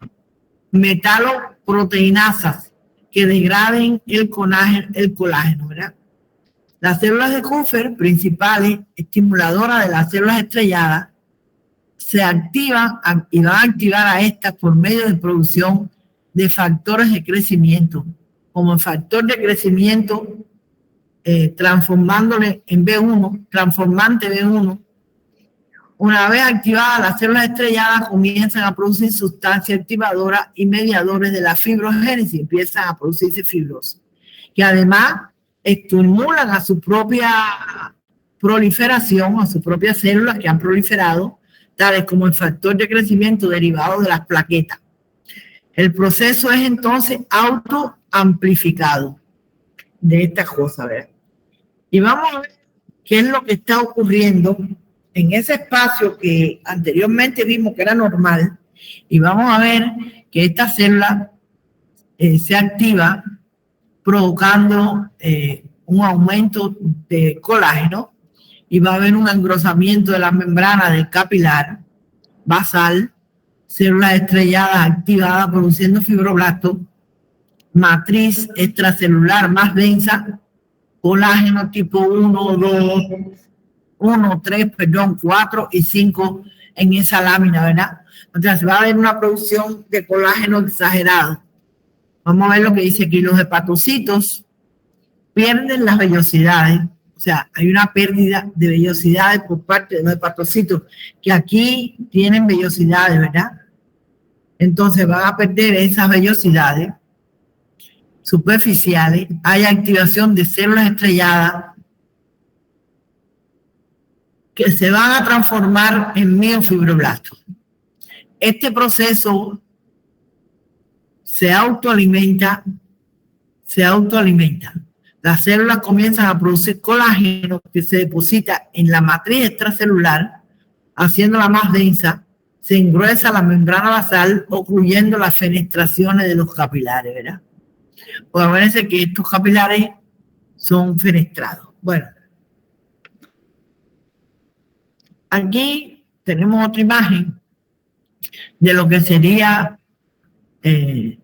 metaloproteinasas que degraden el colágeno, ¿verdad? Las células de Kupffer, principales estimuladoras de las células estrelladas, se activan y van a activar a estas por medio de producción de factores de crecimiento, como el factor de crecimiento transformándole en B1, transformante B1. Una vez activadas, las células estrelladas comienzan a producir sustancias activadoras y mediadores de la fibrogénesis, empiezan a producirse fibrosis, que además estimulan a su propia proliferación, a sus propias células que han proliferado, tales como el factor de crecimiento derivado de las plaquetas. El proceso es entonces autoamplificado de estas cosas, ¿verdad? Y vamos a ver qué es lo que está ocurriendo en ese espacio que anteriormente vimos que era normal, y vamos a ver que esta célula se activa provocando un aumento de colágeno, y va a haber un engrosamiento de la membrana del capilar basal, células estrelladas activadas produciendo fibroblastos, matriz extracelular más densa, colágeno tipo 1, 2, 1, 3, 4 y 5 en esa lámina, ¿verdad? Entonces va a haber una producción de colágeno exagerado. Vamos a ver lo que dice aquí. Los hepatocitos pierden las vellosidades, o sea, hay una pérdida de vellosidades por parte de los hepatocitos, que aquí tienen vellosidades, ¿verdad? Entonces van a perder esas vellosidades superficiales. Hay activación de células estrelladas que se van a transformar en miofibroblastos. Este proceso se autoalimenta. Las células comienzan a producir colágeno que se deposita en la matriz extracelular, haciéndola más densa. Se engruesa la membrana basal, ocluyendo las fenestraciones de los capilares, ¿verdad? Pues parece que estos capilares son fenestrados. Bueno, aquí tenemos otra imagen de lo que sería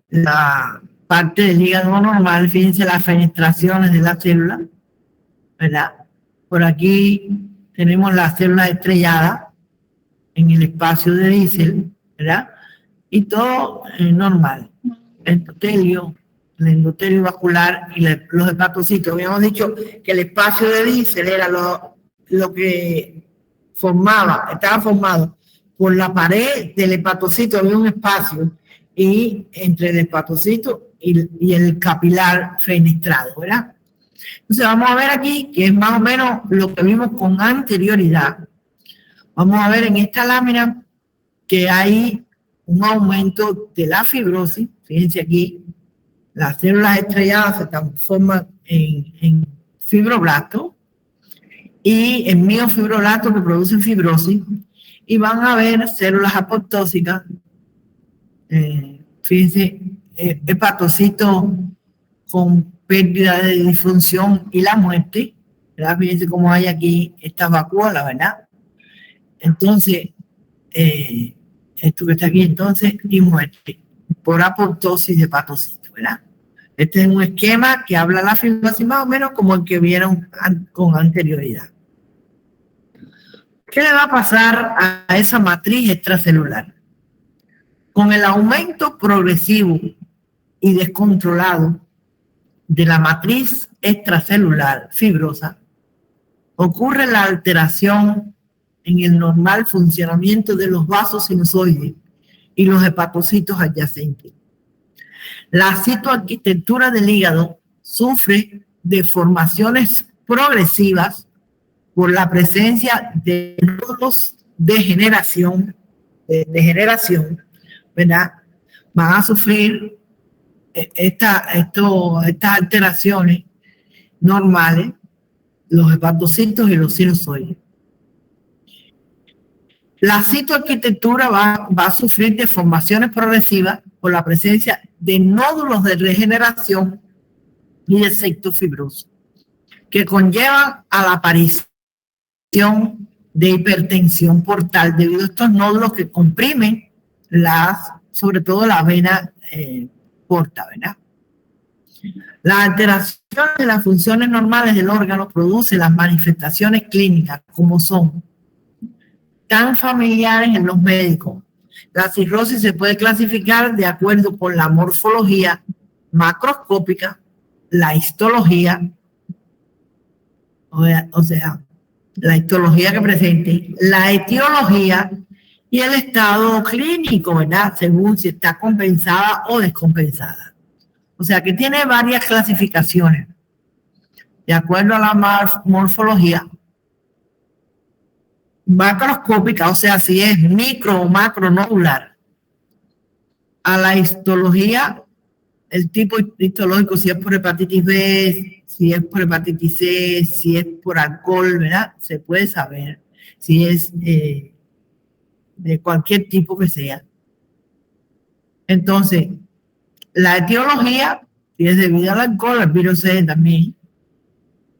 la parte del hígado normal. Fíjense las fenestraciones de la célula, ¿verdad? Por aquí tenemos las células estrelladas en el espacio de Diésel, ¿verdad? Y todo normal. El endotelio vascular y los hepatocitos. Habíamos dicho que el espacio de Diésel era lo que estaba formado por la pared del hepatocito, había un espacio, y entre el hepatocito y el capilar fenestrado, ¿verdad? Entonces vamos a ver aquí, que es más o menos lo que vimos con anterioridad. Vamos a ver en esta lámina que hay un aumento de la fibrosis. Fíjense aquí, las células estrelladas se transforman en fibroblastos y en miofibroblastos que producen fibrosis, y van a haber células apoptósicas. Fíjense, hepatocitos con pérdida de disfunción y la muerte, ¿verdad? Fíjense cómo hay aquí esta vacuola, ¿verdad? Entonces, esto que está aquí, entonces, y muerte por apoptosis de hepatocitos, ¿verdad? Este es un esquema que habla la fibrosis más o menos como el que vieron con anterioridad. ¿Qué le va a pasar a esa matriz extracelular? Con el aumento progresivo y descontrolado de la matriz extracelular fibrosa, ocurre la alteración en el normal funcionamiento de los vasos sinusoides y los hepatocitos adyacentes. La citoarquitectura del hígado sufre deformaciones progresivas por la presencia de nódulos de generación, ¿verdad? Van a sufrir estas alteraciones normales, los hepatocitos y los sinusoides. La citoarquitectura va a sufrir deformaciones progresivas por la presencia de nódulos de regeneración y de septo fibroso, que conllevan a la aparición de hipertensión portal debido a estos nódulos que comprimen sobre todo la vena porta, ¿verdad? La alteración de las funciones normales del órgano produce las manifestaciones clínicas como son tan familiares en los médicos. La cirrosis se puede clasificar de acuerdo con la morfología macroscópica, la histología, o sea, la histología que presente, la etiología y el estado clínico, ¿verdad? Según si está compensada o descompensada. O sea que tiene varias clasificaciones. De acuerdo a la morfología macroscópica, o sea, si es micro o macronodular, a la histología, el tipo histológico, si es por hepatitis B, si es por hepatitis C, si es por alcohol, ¿verdad? Se puede saber si es de cualquier tipo que sea. Entonces, la etiología, si es debido al alcohol, al virus C también.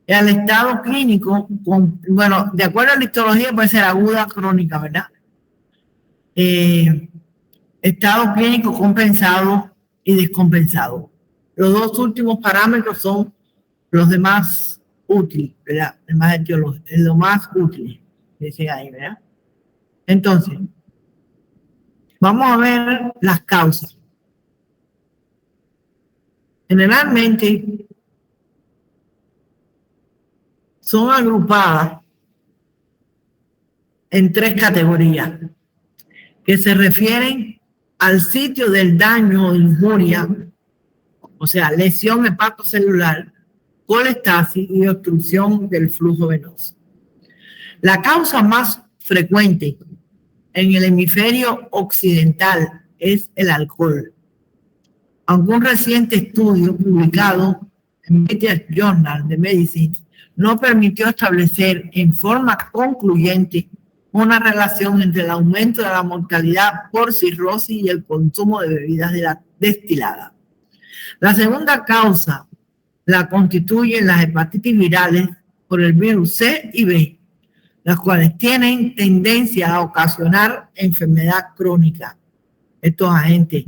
El estado clínico, bueno, de acuerdo a la histología puede ser aguda, crónica, ¿verdad? Estado clínico compensado y descompensado. Los dos últimos parámetros son los demás útiles, ¿verdad? Lo más útil, dicen ahí, ¿verdad? Entonces, vamos a ver las causas. Generalmente son agrupadas en tres categorías que se refieren al sitio del daño o injuria, o sea, lesión hepatocelular, colestasis y obstrucción del flujo venoso. La causa más frecuente en el hemisferio occidental es el alcohol. Aunque un reciente estudio publicado en British Journal de Medicine no permitió establecer en forma concluyente una relación entre el aumento de la mortalidad por cirrosis y el consumo de bebidas destiladas. La segunda causa la constituyen las hepatitis virales por el virus C y B, las cuales tienen tendencia a ocasionar enfermedad crónica. Estos agentes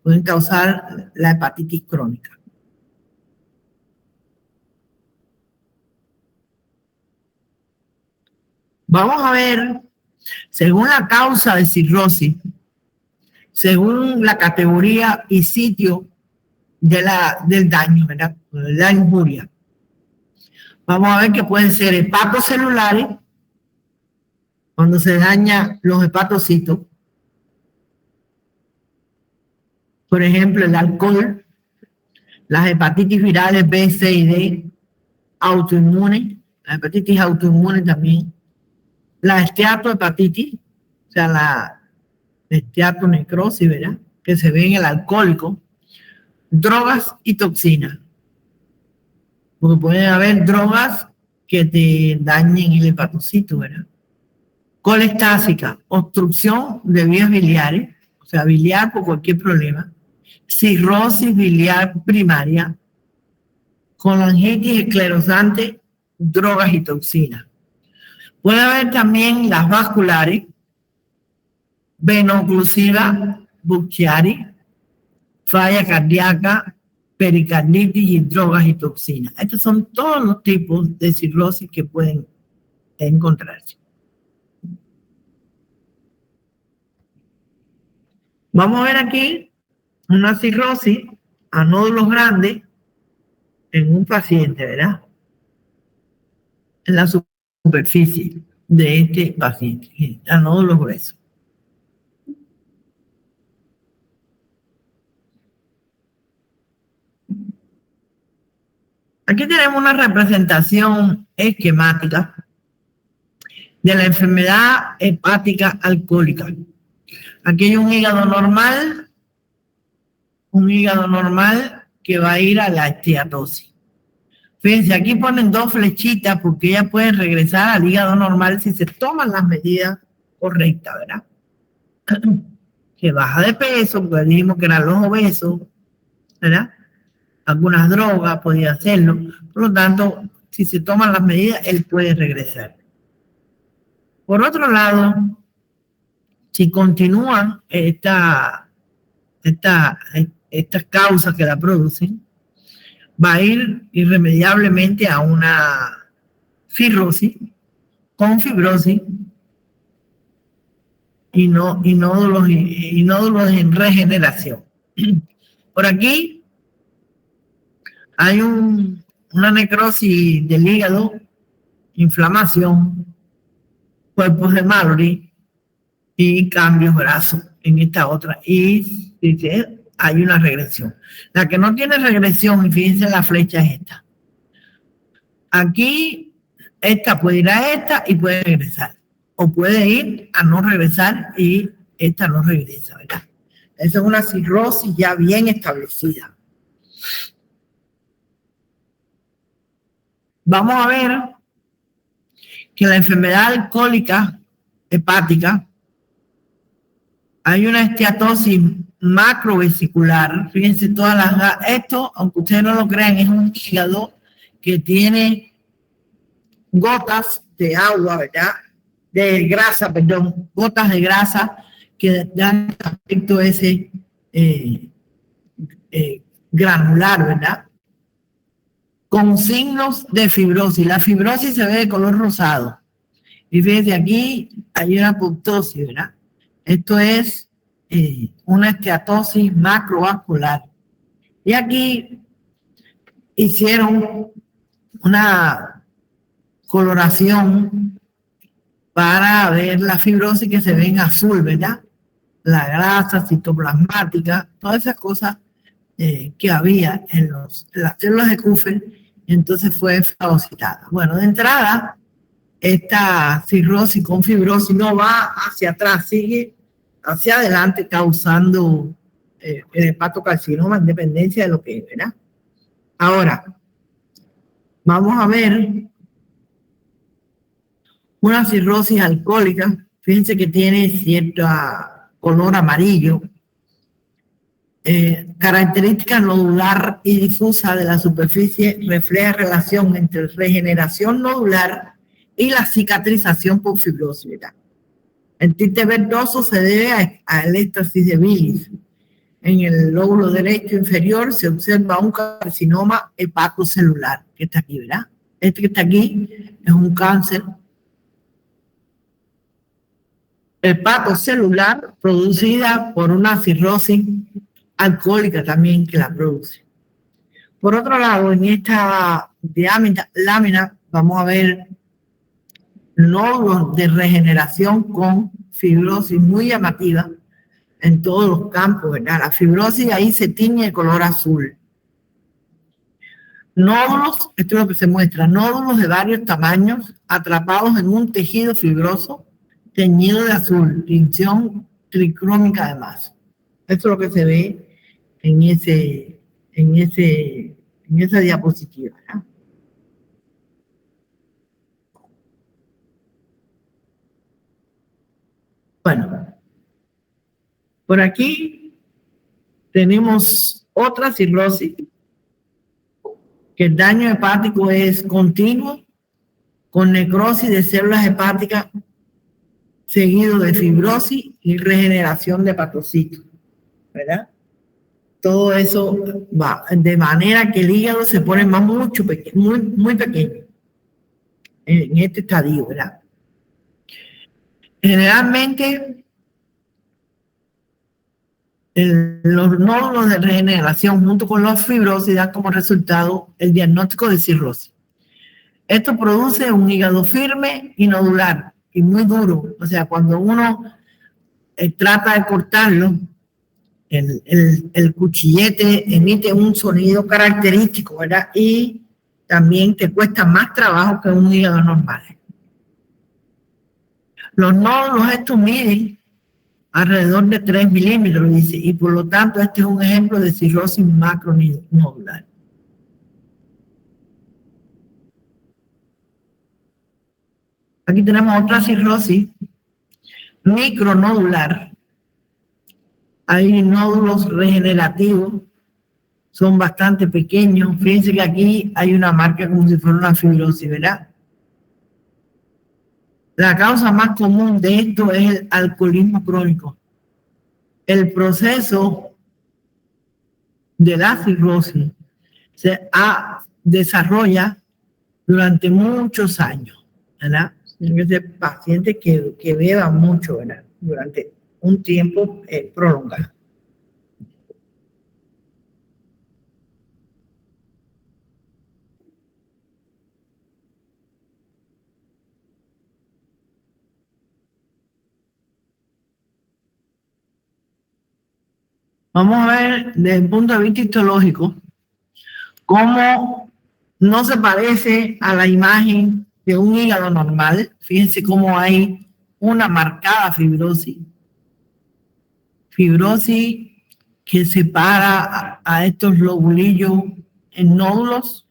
pueden causar la hepatitis crónica. Vamos a ver, según la causa de cirrosis, según la categoría y sitio del daño, ¿verdad? De la injuria. Vamos a ver que pueden ser hepatocelulares, cuando se dañan los hepatocitos. Por ejemplo, el alcohol, las hepatitis virales B, C y D, autoinmunes, la hepatitis autoinmune también, la esteatohepatitis, o sea, la esteatonecrosis, ¿verdad? Que se ve en el alcohólico, drogas y toxinas. Porque pueden haber drogas que te dañen el hepatocito, ¿verdad? Colestásica, obstrucción de vías biliares, o sea, biliar por cualquier problema, cirrosis biliar primaria, colangitis esclerosante, drogas y toxinas. Puede haber también las vasculares, venoclusiva, Buchiari, falla cardíaca, pericarditis y drogas y toxinas. Estos son todos los tipos de cirrosis que pueden encontrarse. Vamos a ver aquí una cirrosis a nódulos grandes en un paciente, ¿verdad? En la superficie de este paciente, a nódulos gruesos. Aquí tenemos una representación esquemática de la enfermedad hepática alcohólica. Aquí hay un hígado normal que va a ir a la esteatosis. Fíjense, aquí ponen 2 flechitas porque ellas pueden regresar al hígado normal si se toman las medidas correctas, ¿verdad? Que baja de peso, porque dijimos que eran los obesos, ¿verdad? Algunas drogas podía hacerlo. Por lo tanto, si se toman las medidas, él puede regresar. Por otro lado, si continúan estas causas que la producen, va a ir irremediablemente a una cirrosis con fibrosis y nódulos en regeneración. Por aquí hay una necrosis del hígado, inflamación, cuerpos de Mallory y cambios grasos en esta otra. Y dice, hay una regresión. La que no tiene regresión, y fíjense la flecha es esta. Aquí, esta puede ir a esta y puede regresar. O puede ir a no regresar y esta no regresa, ¿verdad? Esa es una cirrosis ya bien establecida. Vamos a ver que la enfermedad alcohólica hepática hay una esteatosis macrovesicular. Fíjense esto, aunque ustedes no lo crean, es un hígado que tiene gotas de agua, ¿verdad? De grasa, perdón, gotas de grasa que dan aspecto ese granular, ¿verdad? Con signos de fibrosis. La fibrosis se ve de color rosado. Y fíjense, aquí hay una apoptosis, ¿verdad? Esto es una esteatosis macrovascular. Y aquí hicieron una coloración para ver la fibrosis que se ve en azul, ¿verdad? La grasa citoplasmática, todas esas cosas que había en las células de Kupffer, entonces fue fagocitada. Bueno, de entrada, esta cirrosis con fibrosis no va hacia atrás, sigue hacia adelante causando el hepatocarcinoma en dependencia de lo que es, ¿verdad? Ahora, vamos a ver una cirrosis alcohólica. Fíjense que tiene cierto color amarillo, característica nodular y difusa de la superficie, refleja relación entre regeneración nodular y la cicatrización por fibrosis, ¿verdad? El tinte verdoso se debe a el éxtasis de bilis. En el lóbulo derecho inferior se observa un carcinoma hepatocelular, que está aquí, ¿verdad? Este que está aquí es un cáncer hepatocelular producida por una cirrosis alcohólica también que la produce. Por otro lado, en esta lámina vamos a ver nódulos de regeneración con fibrosis muy llamativa en todos los campos, ¿verdad? La fibrosis ahí se tiñe de color azul. Nódulos, esto es lo que se muestra, nódulos de varios tamaños atrapados en un tejido fibroso teñido de azul, tinción tricrómica además. Esto es lo que se ve en esa diapositiva, ¿verdad? Bueno, por aquí tenemos otra cirrosis, que el daño hepático es continuo, con necrosis de células hepáticas, seguido de fibrosis y regeneración de hepatocitos, ¿verdad? Todo eso va de manera que el hígado se pone muy pequeño en este estadio, ¿verdad? Generalmente, los nódulos de regeneración junto con los fibrosis dan como resultado el diagnóstico de cirrosis. Esto produce un hígado firme y nodular y muy duro. O sea, cuando uno trata de cortarlo, el cuchillete emite un sonido característico, ¿verdad? Y también te cuesta más trabajo que un hígado normal. Los nódulos estos miden alrededor de 3 milímetros, dice, y por lo tanto este es un ejemplo de cirrosis macronodular. Aquí tenemos otra cirrosis micronodular. Hay nódulos regenerativos, son bastante pequeños. Fíjense que aquí hay una marca como si fuera una fibrosis, ¿verdad? La causa más común de esto es el alcoholismo crónico. El proceso de la cirrosis se desarrolla durante muchos años, ¿verdad? Tiene que ser paciente que beba mucho, ¿verdad? Durante un tiempo prolongado. Vamos a ver desde el punto de vista histológico cómo no se parece a la imagen de un hígado normal. Fíjense cómo hay una marcada fibrosis. Fibrosis que separa a estos lobulillos en nódulos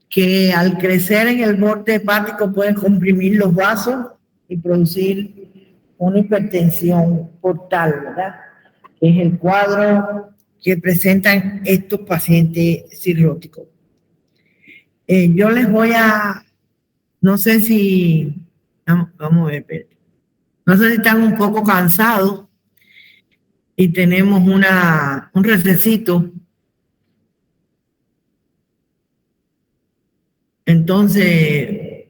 que al crecer en el borde hepático pueden comprimir los vasos y producir una hipertensión portal, ¿verdad? Es el cuadro que presentan estos pacientes cirróticos. Yo les voy a, no sé si, vamos a ver, no sé si están un poco cansados y tenemos un recesito. Entonces,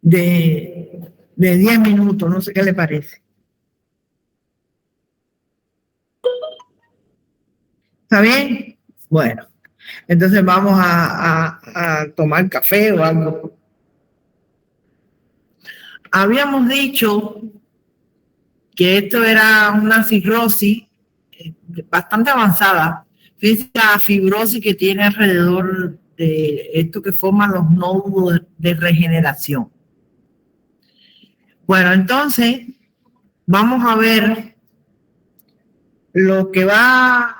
de 10 minutos, no sé qué le parece. ¿Está bien? Bueno, entonces vamos a tomar café o algo. Habíamos dicho que esto era una cirrosis bastante avanzada. Fíjense la fibrosis que tiene alrededor de esto que forman los nódulos de regeneración. Bueno, entonces vamos a ver lo que va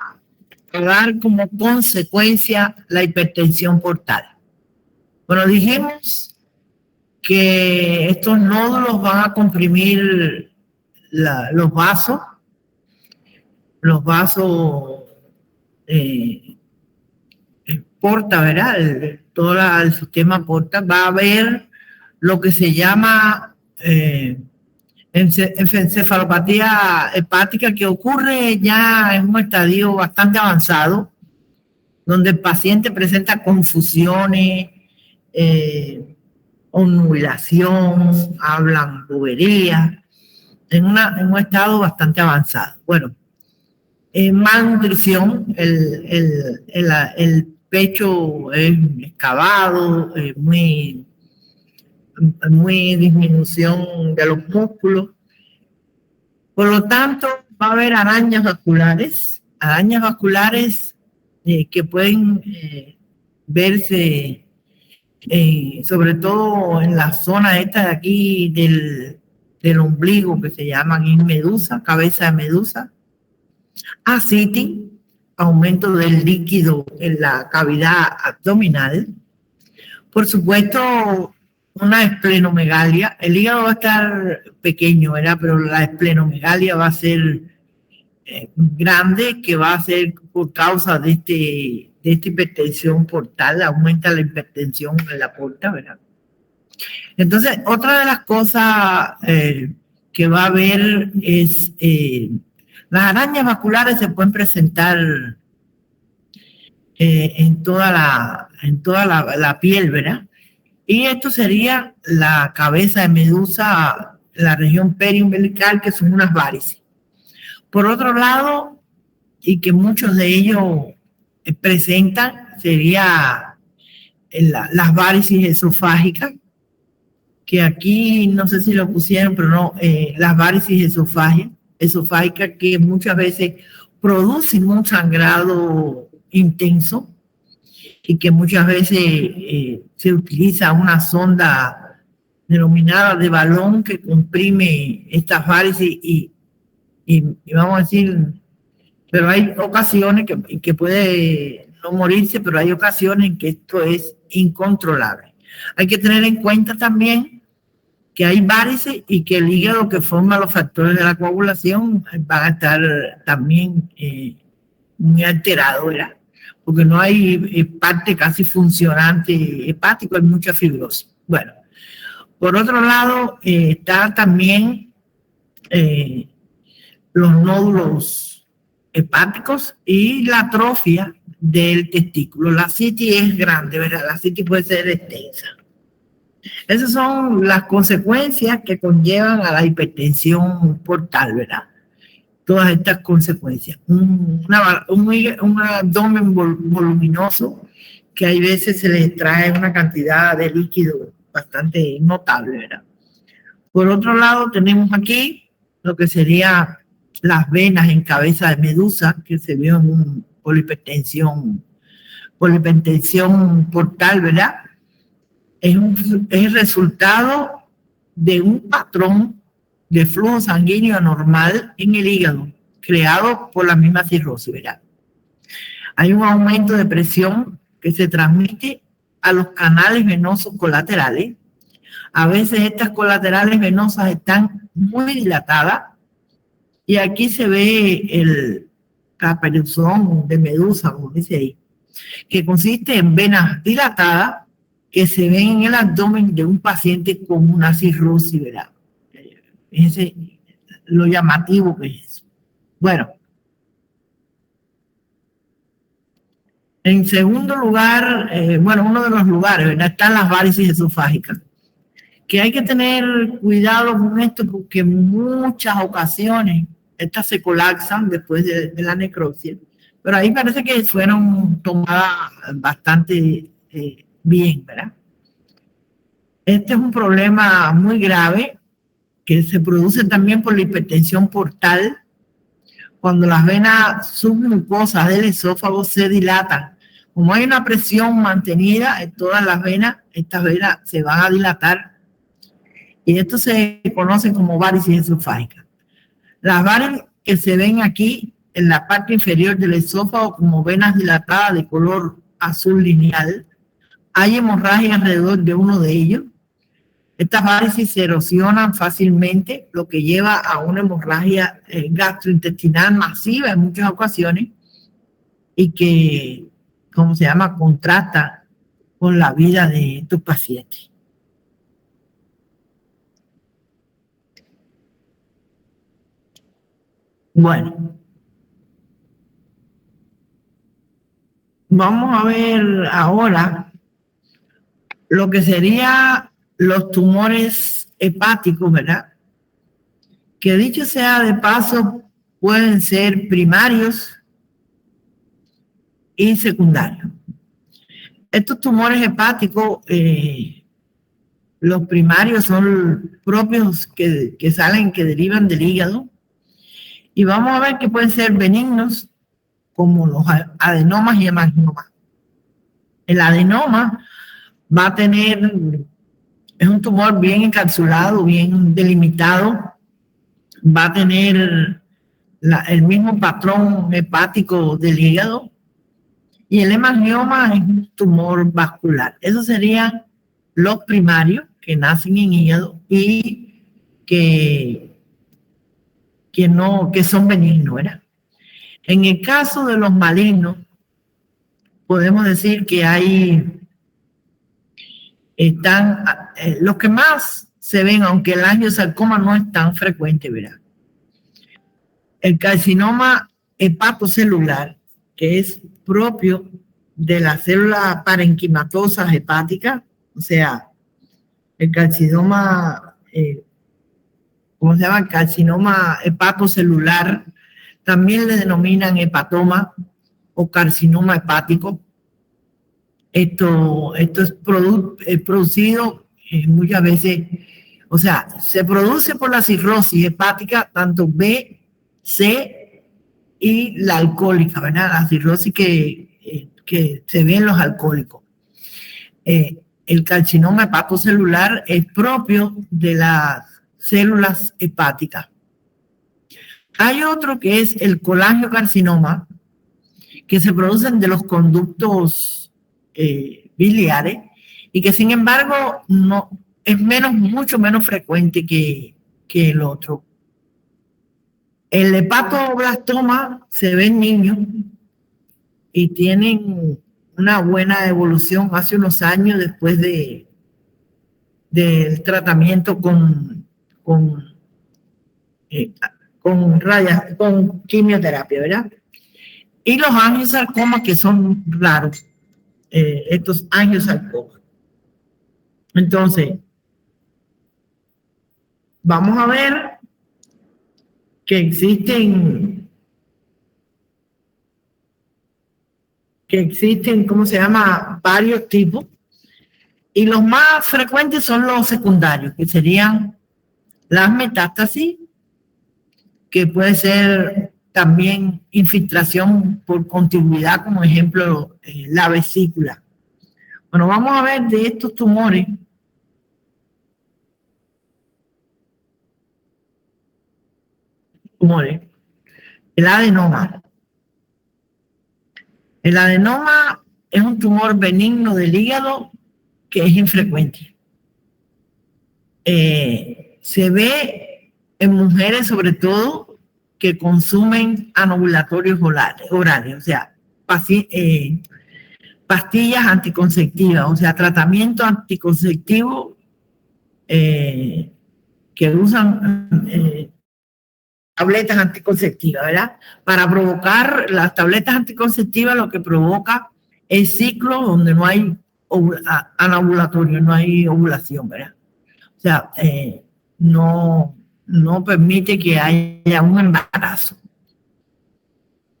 a dar como consecuencia la hipertensión portal. Bueno, dijimos que estos nódulos van a comprimir los vasos porta, ¿verdad? Todo el sistema porta. Va a haber lo que se llama encefalopatía hepática, que ocurre ya en un estadio bastante avanzado, donde el paciente presenta confusiones, obnubilación, hablan boberías, en un estado bastante avanzado. Bueno, malnutrición, el pecho es excavado, muy disminución de los músculos. Por lo tanto, va a haber arañas vasculares que pueden verse sobre todo en la zona esta de aquí del ombligo, que se llaman medusa, cabeza de medusa. Ascitis, aumento del líquido en la cavidad abdominal. Por supuesto, una esplenomegalia. El hígado va a estar pequeño, ¿verdad? Pero la esplenomegalia va a ser grande, que va a ser por causa de esta hipertensión portal. Aumenta la hipertensión en la porta, ¿verdad? Entonces, otra de las cosas que va a haber es las arañas vasculares se pueden presentar en toda la piel, ¿verdad? Y esto sería la cabeza de medusa, la región periumbilical, que son unas varices. Por otro lado, y que muchos de ellos presentan, sería las varices esofágicas, que aquí no sé si lo pusieron, pero no, las varices esofágicas que muchas veces producen un sangrado intenso y que muchas veces se utiliza una sonda denominada de balón que comprime estas varices y vamos a decir, pero hay ocasiones que puede no morirse, pero hay ocasiones en que esto es incontrolable. Hay que tener en cuenta también que hay varices y que el hígado que forma los factores de la coagulación van a estar también muy alterados, ¿verdad? Porque no hay parte casi funcionante hepático, hay mucha fibrosis. Bueno, por otro lado, está también los nódulos hepáticos y la atrofia del testículo. La citis es grande, ¿verdad? La citis puede ser extensa. Esas son las consecuencias que conllevan a la hipertensión portal, ¿verdad? Todas estas consecuencias. Un abdomen voluminoso que hay veces se le extrae una cantidad de líquido bastante notable, ¿verdad? Por otro lado, tenemos aquí lo que sería las venas en cabeza de medusa, que se vio en un polihipertensión portal, ¿verdad? Es el resultado de un patrón de flujo sanguíneo anormal en el hígado, creado por la misma cirrosis, ¿verdad? Hay un aumento de presión que se transmite a los canales venosos colaterales. A veces estas colaterales venosas están muy dilatadas y aquí se ve el caperuzón de medusa, como dice ahí, que consiste en venas dilatadas que se ven en el abdomen de un paciente con una cirrosis, ¿verdad? Fíjense lo llamativo que es eso. Bueno, en segundo lugar, uno de los lugares, ¿verdad?, están las varices esofágicas, que hay que tener cuidado con esto porque en muchas ocasiones estas se colapsan después de la necropsia, pero ahí parece que fueron tomadas bastante bien, ¿verdad? Este es un problema muy grave que se produce también por la hipertensión portal, cuando las venas submucosas del esófago se dilatan. Como hay una presión mantenida en todas las venas, estas venas se van a dilatar y esto se conoce como varices esofágicas. Las varices que se ven aquí en la parte inferior del esófago como venas dilatadas de color azul lineal, hay hemorragia alrededor de uno de ellos. Estas varices se erosionan fácilmente, lo que lleva a una hemorragia gastrointestinal masiva en muchas ocasiones y que, ¿cómo se llama?, contrasta con la vida de estos pacientes. Bueno, vamos a ver ahora lo que sería los tumores hepáticos, ¿verdad? Que dicho sea de paso, pueden ser primarios y secundarios. Estos tumores hepáticos, los primarios son propios que salen, que derivan del hígado, y vamos a ver que pueden ser benignos, como los adenomas y hemangiomas. El adenoma va a tener, es un tumor bien encapsulado, bien delimitado, va a tener el mismo patrón hepático del hígado, y el hemangioma es un tumor vascular. Esos serían los primarios que nacen en hígado y que son benignos, ¿verdad? En el caso de los malignos, podemos decir que están los que más se ven, aunque el angiosarcoma no es tan frecuente, ¿verdad? El carcinoma hepatocelular, que es propio de la célula parenquimatosa hepática, o sea, el carcinoma, ¿cómo se llama? Carcinoma hepatocelular, también le denominan hepatoma o carcinoma hepático. Esto es producido muchas veces, o sea, se produce por la cirrosis hepática, tanto B, C y la alcohólica, ¿verdad? La cirrosis que que se ve en los alcohólicos. El carcinoma hepatocelular es propio de las células hepáticas. Hay otro que es el colangiocarcinoma, que se producen de los conductos biliares y que sin embargo no es mucho menos frecuente que el otro. El hepatoblastoma se ve en niños y tienen una buena evolución hace unos años después del tratamiento con quimioterapia, ¿verdad? Y los angiosarcomas, que son raros, estos angiosarcomas. Entonces, vamos a ver que existen, ¿cómo se llama? Varios tipos. Y los más frecuentes son los secundarios, que serían las metástasis, que puede ser también infiltración por contigüidad, como ejemplo la vesícula. Bueno, vamos a ver de estos tumores. El adenoma. El adenoma es un tumor benigno del hígado que es infrecuente. Se ve en mujeres sobre todo que consumen anovulatorios orales, o sea, pastillas anticonceptivas, o sea, tratamiento anticonceptivo que usan tabletas anticonceptivas, ¿verdad? Para provocar las tabletas anticonceptivas, lo que provoca es ciclo donde no hay anovulatorio, no hay ovulación, ¿verdad? O sea, no permite que haya un embarazo.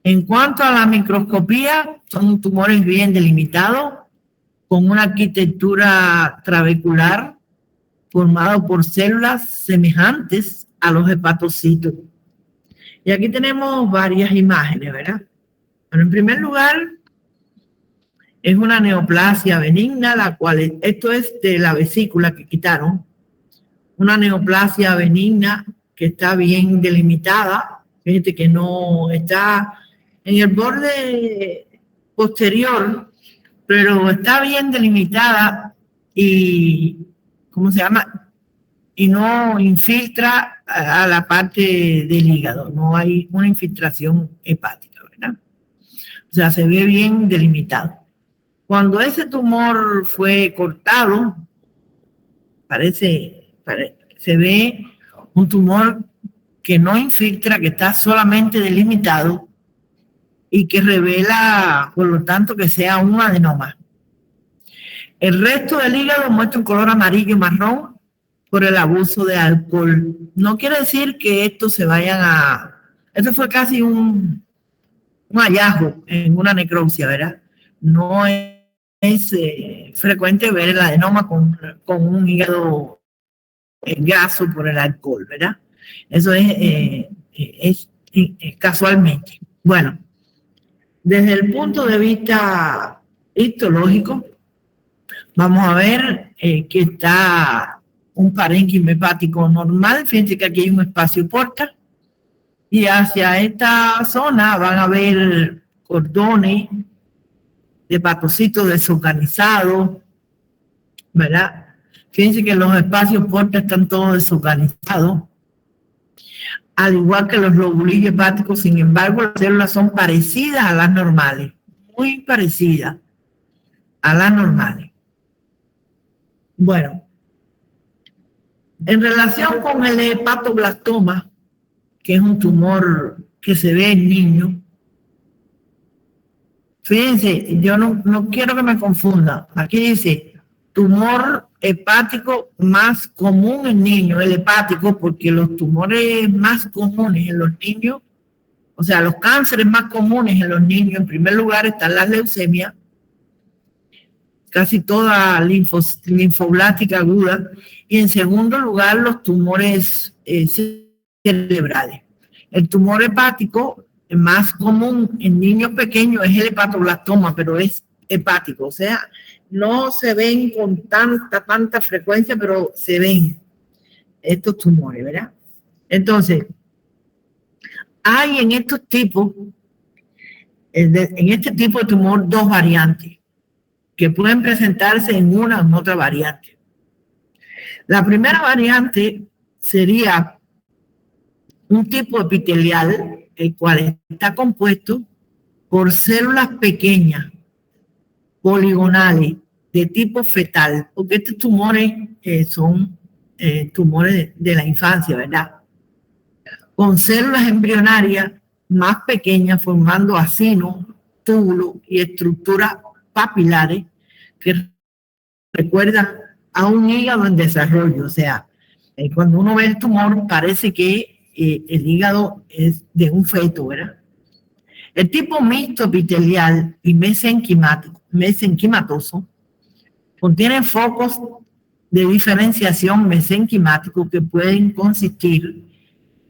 En cuanto a la microscopía, son tumores bien delimitados, con una arquitectura trabecular formada por células semejantes a los hepatocitos. Y aquí tenemos varias imágenes, ¿verdad? Bueno, en primer lugar, es una neoplasia benigna, la cual, esto es de la vesícula que quitaron, una neoplasia benigna que está bien delimitada, fíjate que no está en el borde posterior, pero está bien delimitada y, ¿cómo se llama? Y no infiltra a la parte del hígado, no hay una infiltración hepática, ¿verdad? O sea, se ve bien delimitado. Cuando ese tumor fue cortado, se ve un tumor que no infiltra, que está solamente delimitado y que revela, por lo tanto, que sea un adenoma. El resto del hígado muestra un color amarillo marrón por el abuso de alcohol. No quiere decir que estos se vayan a... Esto fue casi un hallazgo en una necropsia, ¿verdad? No es frecuente ver el adenoma con un hígado graso por el alcohol, ¿verdad? Eso es casualmente. Bueno, desde el punto de vista histológico, vamos a ver que está un parénquima hepático normal. Fíjense que aquí hay un espacio porta y hacia esta zona van a ver cordones de hepatocitos desorganizados, ¿verdad? Fíjense que los espacios porta están todos desorganizados, al igual que los lobulillos hepáticos. Sin embargo, las células son parecidas a las normales, muy parecidas a las normales. Bueno, en relación con el hepatoblastoma, que es un tumor que se ve en niños, fíjense, yo no quiero que me confunda. Aquí dice tumor hepático más común en niños, el hepático, porque los tumores más comunes en los niños, o sea, los cánceres más comunes en los niños, en primer lugar están las leucemias, casi toda linfoblástica aguda, y en segundo lugar los tumores cerebrales. El tumor hepático más común en niños pequeños es el hepatoblastoma, pero es hepático, o sea, no se ven con tanta frecuencia, pero se ven estos tumores, ¿verdad? Entonces, hay en estos tipos, en este tipo de tumor, dos variantes que pueden presentarse en una o en otra variante. La primera variante sería un tipo epitelial, el cual está compuesto por células pequeñas, poligonales, de tipo fetal, porque estos tumores son tumores de la infancia, ¿verdad? Con células embrionarias más pequeñas formando acinos, túbulos y estructuras papilares que recuerdan a un hígado en desarrollo. O sea, cuando uno ve el tumor parece que el hígado es de un feto, ¿verdad? El tipo mixto epitelial y mesenquimatoso contiene focos de diferenciación mesenquimático que pueden consistir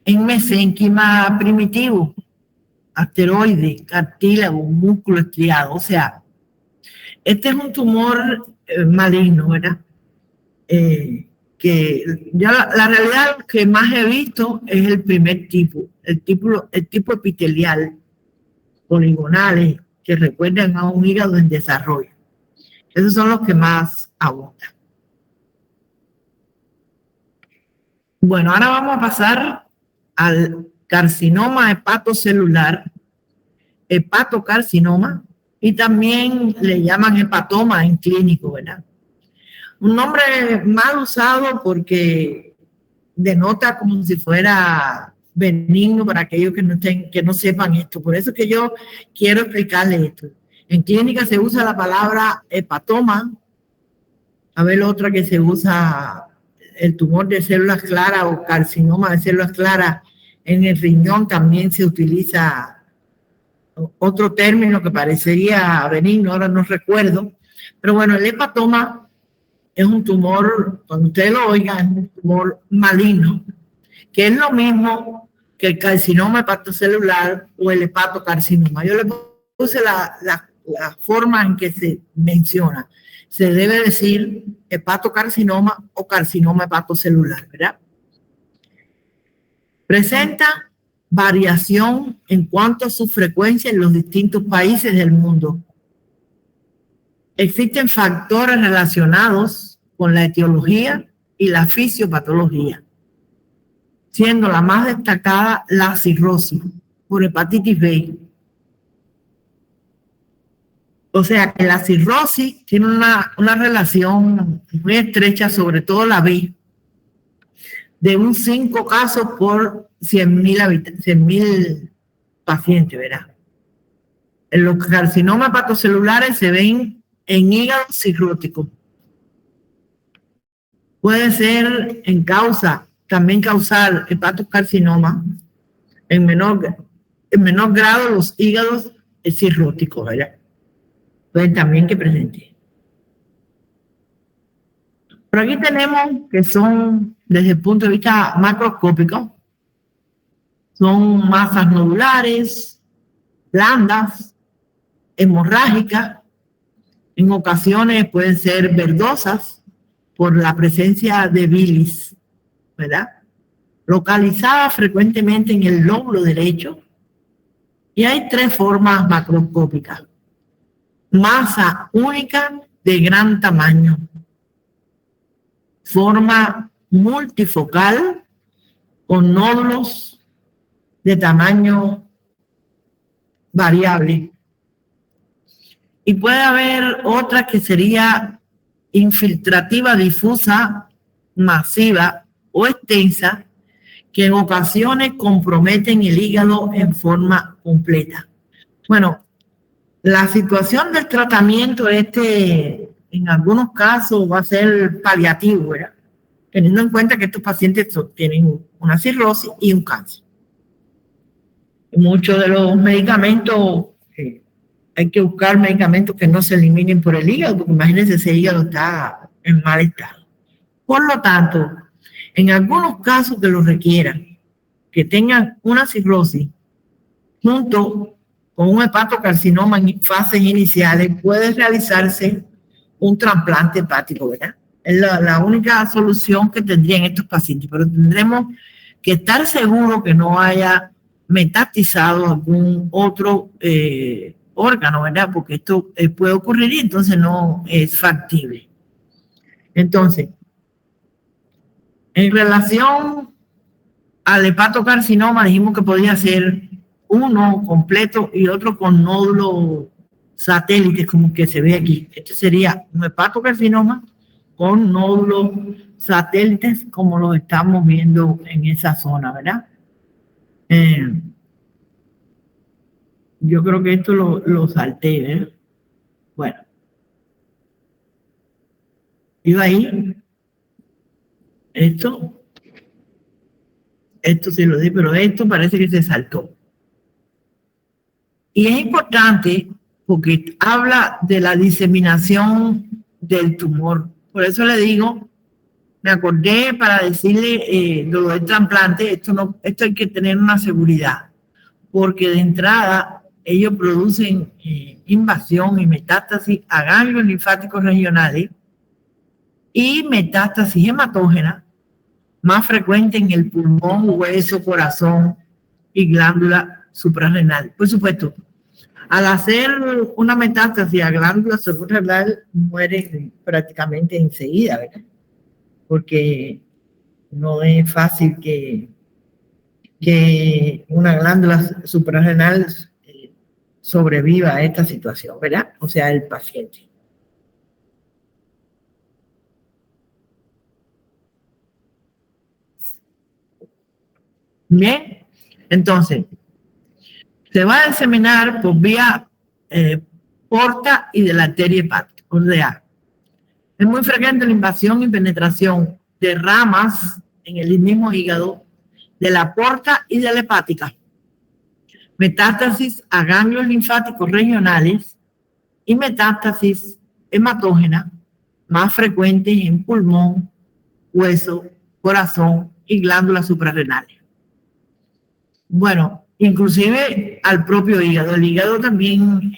en mesénquima primitivo, asteroide, cartílago, músculo estriado. O sea, este es un tumor maligno, ¿verdad? Que ya la realidad que más he visto es el primer tipo, el tipo epitelial, poligonales, que recuerdan a un hígado en desarrollo. Esos son los que más abundan. Bueno, ahora vamos a pasar al carcinoma hepatocelular, hepatocarcinoma, y también le llaman hepatoma en clínico, ¿verdad? Un nombre mal usado porque denota como si fuera benigno para aquellos que no sepan esto. Por eso es que yo quiero explicarles esto. En clínica se usa la palabra hepatoma. A ver, otra que se usa, el tumor de células claras o carcinoma de células claras en el riñón, también se utiliza otro término que parecería benigno, ahora no recuerdo. Pero bueno, el hepatoma es un tumor, cuando ustedes lo oigan, es un tumor maligno, que es lo mismo que el carcinoma hepatocelular o el hepatocarcinoma. Yo le puse la forma en que se menciona. Se debe decir hepatocarcinoma o carcinoma hepatocelular, ¿verdad? Presenta variación en cuanto a su frecuencia en los distintos países del mundo. Existen factores relacionados con la etiología y la fisiopatología, siendo la más destacada la cirrosis por hepatitis B. O sea que la cirrosis tiene una relación muy estrecha, sobre todo la B, de un 5 casos por 100.000 pacientes, ¿verdad? En los carcinomas hepatocelulares se ven en hígado cirrótico. Puede ser también causar hepatocarcinoma, en menor grado los hígados cirróticos, ¿verdad? Pueden también que presente. Por aquí tenemos que son, desde el punto de vista macroscópico, son masas nodulares, blandas, hemorrágicas, en ocasiones pueden ser verdosas por la presencia de bilis, ¿verdad? Localizada frecuentemente en el lóbulo derecho, y hay tres formas macroscópicas. Masa única de gran tamaño, forma multifocal con nódulos de tamaño variable. Y puede haber otra que sería infiltrativa difusa, masiva o extensa, que en ocasiones comprometen el hígado en forma completa. Bueno, la situación del tratamiento en algunos casos va a ser paliativo, ¿verdad? Teniendo en cuenta que estos pacientes tienen una cirrosis y un cáncer. Muchos de los medicamentos, hay que buscar medicamentos que no se eliminen por el hígado, porque imagínense, ese hígado está en mal estado. Por lo tanto, en algunos casos que lo requieran, que tengan una cirrosis, junto con un hepatocarcinoma en fases iniciales, puede realizarse un trasplante hepático, ¿verdad? Es la única solución que tendrían estos pacientes, pero tendremos que estar seguros que no haya metastasizado algún otro órgano, ¿verdad? Porque esto puede ocurrir y entonces no es factible. Entonces, en relación al hepatocarcinoma, dijimos que podía ser uno completo y otro con nódulos satélites, como que se ve aquí. Este sería un hepatocarcinoma con nódulos satélites, como lo estamos viendo en esa zona, ¿verdad? Yo creo que esto lo salté, ¿eh? Bueno. Iba ahí. Esto sí lo di, pero esto parece que se saltó. Y es importante porque habla de la diseminación del tumor. Por eso le digo, me acordé para decirle lo del trasplante, esto hay que tener una seguridad, porque de entrada ellos producen invasión y metástasis a ganglios linfáticos regionales y metástasis hematógena más frecuente en el pulmón, hueso, corazón y glándula suprarrenal. Por supuesto, al hacer una metástasis a glándula suprarrenal, mueren prácticamente enseguida, ¿verdad? Porque no es fácil que una glándula suprarrenal sobreviva a esta situación, ¿verdad? O sea, el paciente. Bien, entonces, se va a diseminar por vía porta y de la arteria hepática. O sea, es muy frecuente la invasión y penetración de ramas en el mismo hígado de la porta y de la hepática. Metástasis a ganglios linfáticos regionales y metástasis hematógena más frecuentes en pulmón, hueso, corazón y glándulas suprarrenales. Bueno, inclusive al propio hígado. El hígado también,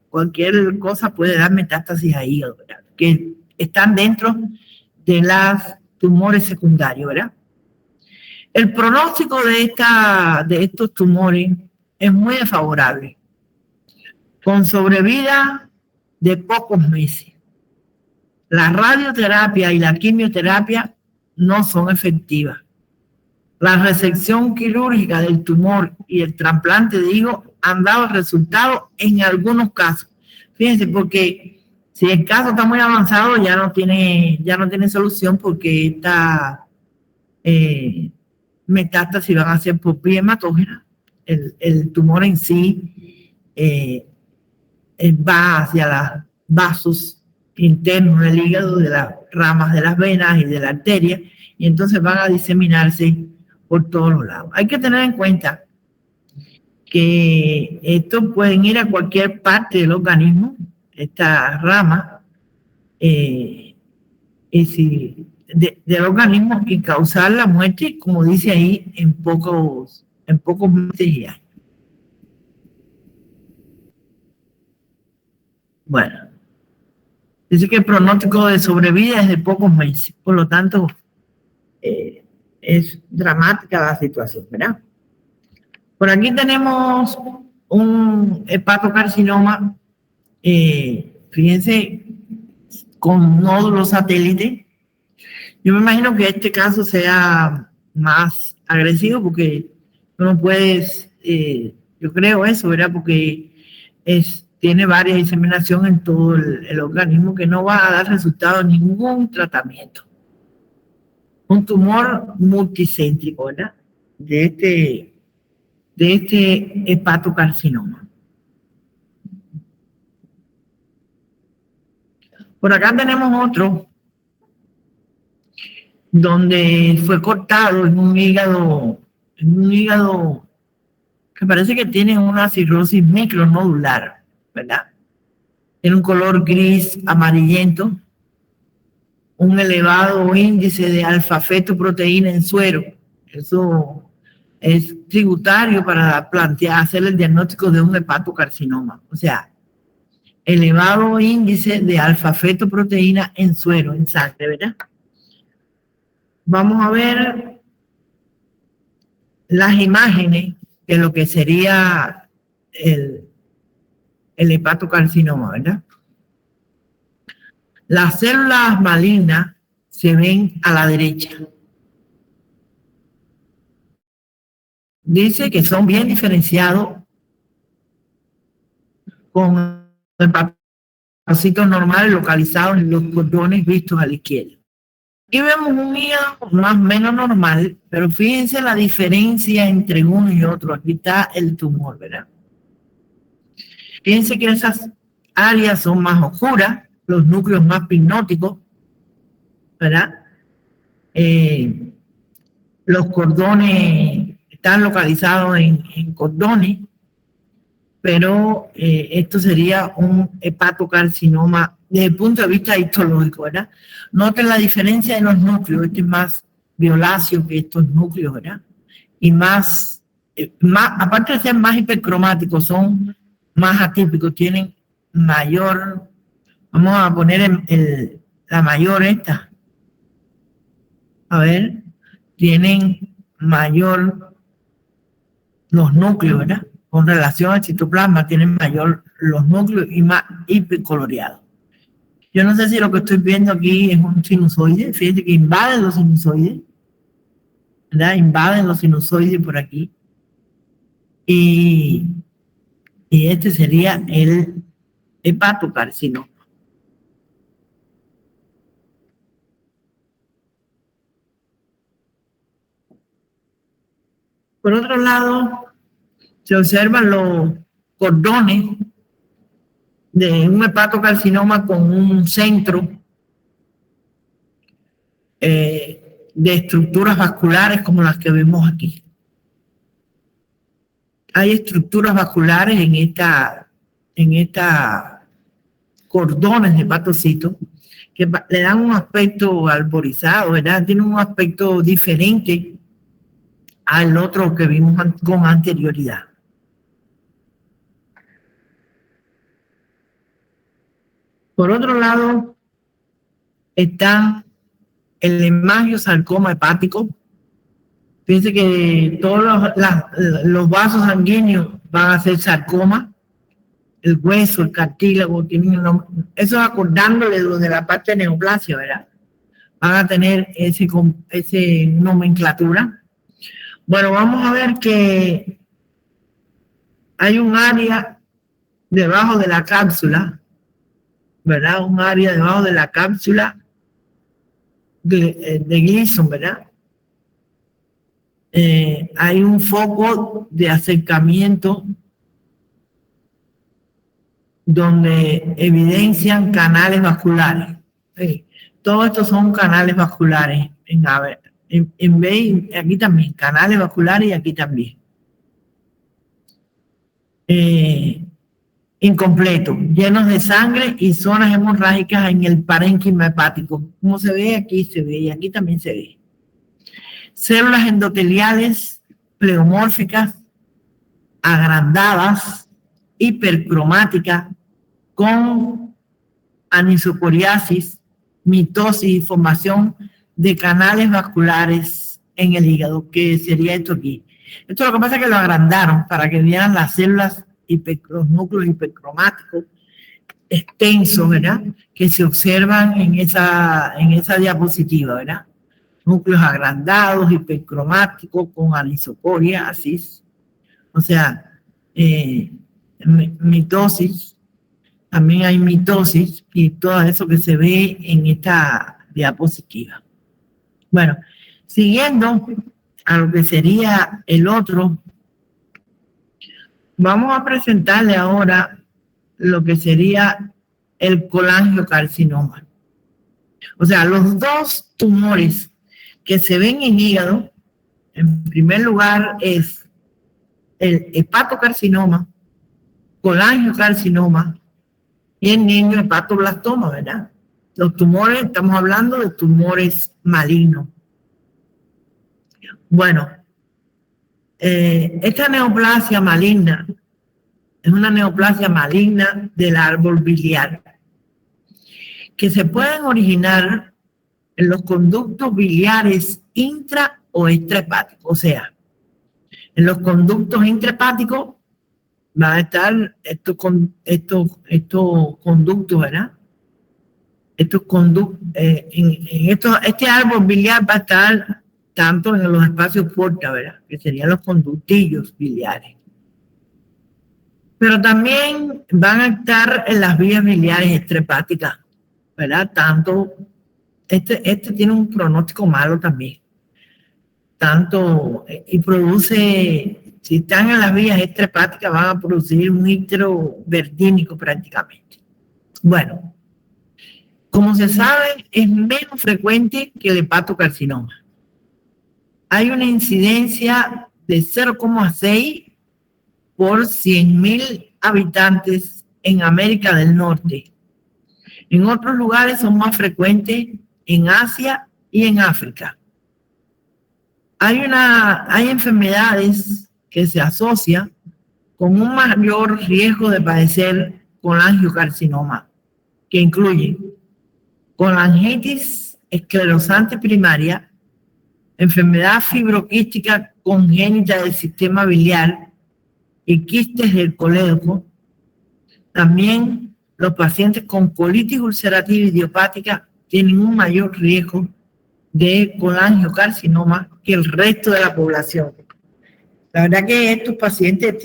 cualquier cosa puede dar metástasis a hígado, ¿verdad? Que están dentro de los tumores secundarios, ¿verdad? El pronóstico de estos tumores es muy desfavorable, con sobrevida de pocos meses. La radioterapia y la quimioterapia no son efectivas. La resección quirúrgica del tumor y el trasplante de hígado han dado resultados en algunos casos. Fíjense, porque si el caso está muy avanzado, ya no tiene solución, porque esta metástasis van a ser por vía hematógena. El tumor en sí va hacia los vasos internos del hígado, de las ramas de las venas y de la arteria, y entonces van a diseminarse por todos los lados. Hay que tener en cuenta que estos pueden ir a cualquier parte del organismo, esta rama, del organismo, y causar la muerte, como dice ahí, en pocos meses y años. Bueno, dice que el pronóstico de sobrevida es de pocos meses, por lo tanto, es dramática la situación, ¿verdad? Por aquí tenemos un hepatocarcinoma, fíjense, con nódulos satélite. Yo me imagino que este caso sea más agresivo porque no puedes, yo creo eso, ¿verdad? Porque tiene varias diseminación en todo el organismo que no va a dar resultado en ningún tratamiento. Un tumor multicéntrico, ¿verdad? De este hepatocarcinoma. Por acá tenemos otro donde fue cortado en un hígado que parece que tiene una cirrosis micronodular, ¿verdad? Tiene un color gris amarillento, un elevado índice de alfa-fetoproteína en suero. Eso es tributario para hacer el diagnóstico de un hepatocarcinoma. O sea, elevado índice de alfa-fetoproteína en suero, en sangre, ¿verdad? Vamos a ver las imágenes de lo que sería el hepatocarcinoma, ¿verdad? Las células malignas se ven a la derecha. Dice que son bien diferenciados con hepatocitos normales localizados en los cordones vistos a la izquierda. Aquí vemos un hígado más o menos normal, pero fíjense la diferencia entre uno y otro. Aquí está el tumor, ¿verdad? Fíjense que esas áreas son más oscuras, los núcleos más pignóticos, ¿verdad? Los cordones están localizados en cordones, pero esto sería un hepatocarcinoma desde el punto de vista histológico, ¿verdad? Noten la diferencia de los núcleos, este es más violáceo que estos núcleos, ¿verdad? Y más aparte de ser más hipercromáticos, son más atípicos, tienen mayor, vamos a poner la mayor esta, a ver, tienen mayor los núcleos, ¿verdad? Con relación al citoplasma, tienen mayor los núcleos y más hipercoloreados. Yo no sé si lo que estoy viendo aquí es un sinusoide, fíjense que invaden los sinusoides, ¿verdad? Invaden los sinusoides por aquí. Y este sería el hepatocarcinoma. Por otro lado, se observan los cordones de un hepatocarcinoma con un centro de estructuras vasculares como las que vemos aquí. Hay estructuras vasculares en esta cordones de hepatocitos que le dan un aspecto alborizado, ¿verdad? Tienen un aspecto diferente al otro que vimos con anterioridad. Por otro lado, está el hemangiosarcoma hepático. Fíjense que todos los vasos sanguíneos van a ser sarcoma, el hueso, el cartílago, tienen el nombre. Eso acordándole de la parte de neoplasia, ¿verdad? Van a tener ese nomenclatura. Bueno, vamos a ver que hay un área debajo de la cápsula, ¿verdad? Un área debajo de la cápsula de Gleason, ¿verdad? Hay un foco de acercamiento donde evidencian canales vasculares. Sí. Todos estos son canales vasculares. En B, aquí también, canales vasculares y aquí también. Incompleto, llenos de sangre y zonas hemorrágicas en el parénquima hepático. Como se ve, aquí se ve y aquí también se ve. Células endoteliales pleomórficas, agrandadas, hipercromáticas, con anisocoriasis, mitosis y formación de canales vasculares en el hígado, que sería esto aquí. Esto lo que pasa es que lo agrandaron para que vieran las células, los núcleos hipercromáticos extensos, ¿verdad? Que se observan en esa diapositiva, ¿verdad? Núcleos agrandados, hipercromáticos, con anisocoriasis, o sea, mitosis, también hay mitosis y todo eso que se ve en esta diapositiva. Bueno, siguiendo a lo que sería el otro, vamos a presentarle ahora lo que sería el colangiocarcinoma. O sea, los dos tumores que se ven en hígado, en primer lugar es el hepatocarcinoma, colangiocarcinoma y el niño hepatoblastoma, ¿verdad? Los tumores, estamos hablando de tumores malignos. Bueno, Esta neoplasia maligna es una neoplasia maligna del árbol biliar que se pueden originar en los conductos biliares intra o extrahepáticos. O sea, en los conductos intrahepáticos van a estar estos conductos, ¿verdad? Este árbol biliar va a estar tanto en los espacios porta, ¿verdad? Que serían los conductillos biliares. Pero también van a estar en las vías biliares extrahepáticas, ¿verdad? Tanto, este tiene un pronóstico malo también. Y produce, si están en las vías extrahepáticas, van a producir un ictero verdínico prácticamente. Bueno, como se sabe, es menos frecuente que el hepatocarcinoma. Hay una incidencia de 0,6 por 100.000 habitantes en América del Norte. En otros lugares son más frecuentes en Asia y en África. Hay enfermedades que se asocian con un mayor riesgo de padecer colangiocarcinoma, que incluyen colangitis esclerosante primaria, enfermedad fibroquística congénita del sistema biliar y quistes del colédoco. También los pacientes con colitis ulcerativa idiopática tienen un mayor riesgo de colangiocarcinoma que el resto de la población. La verdad que estos pacientes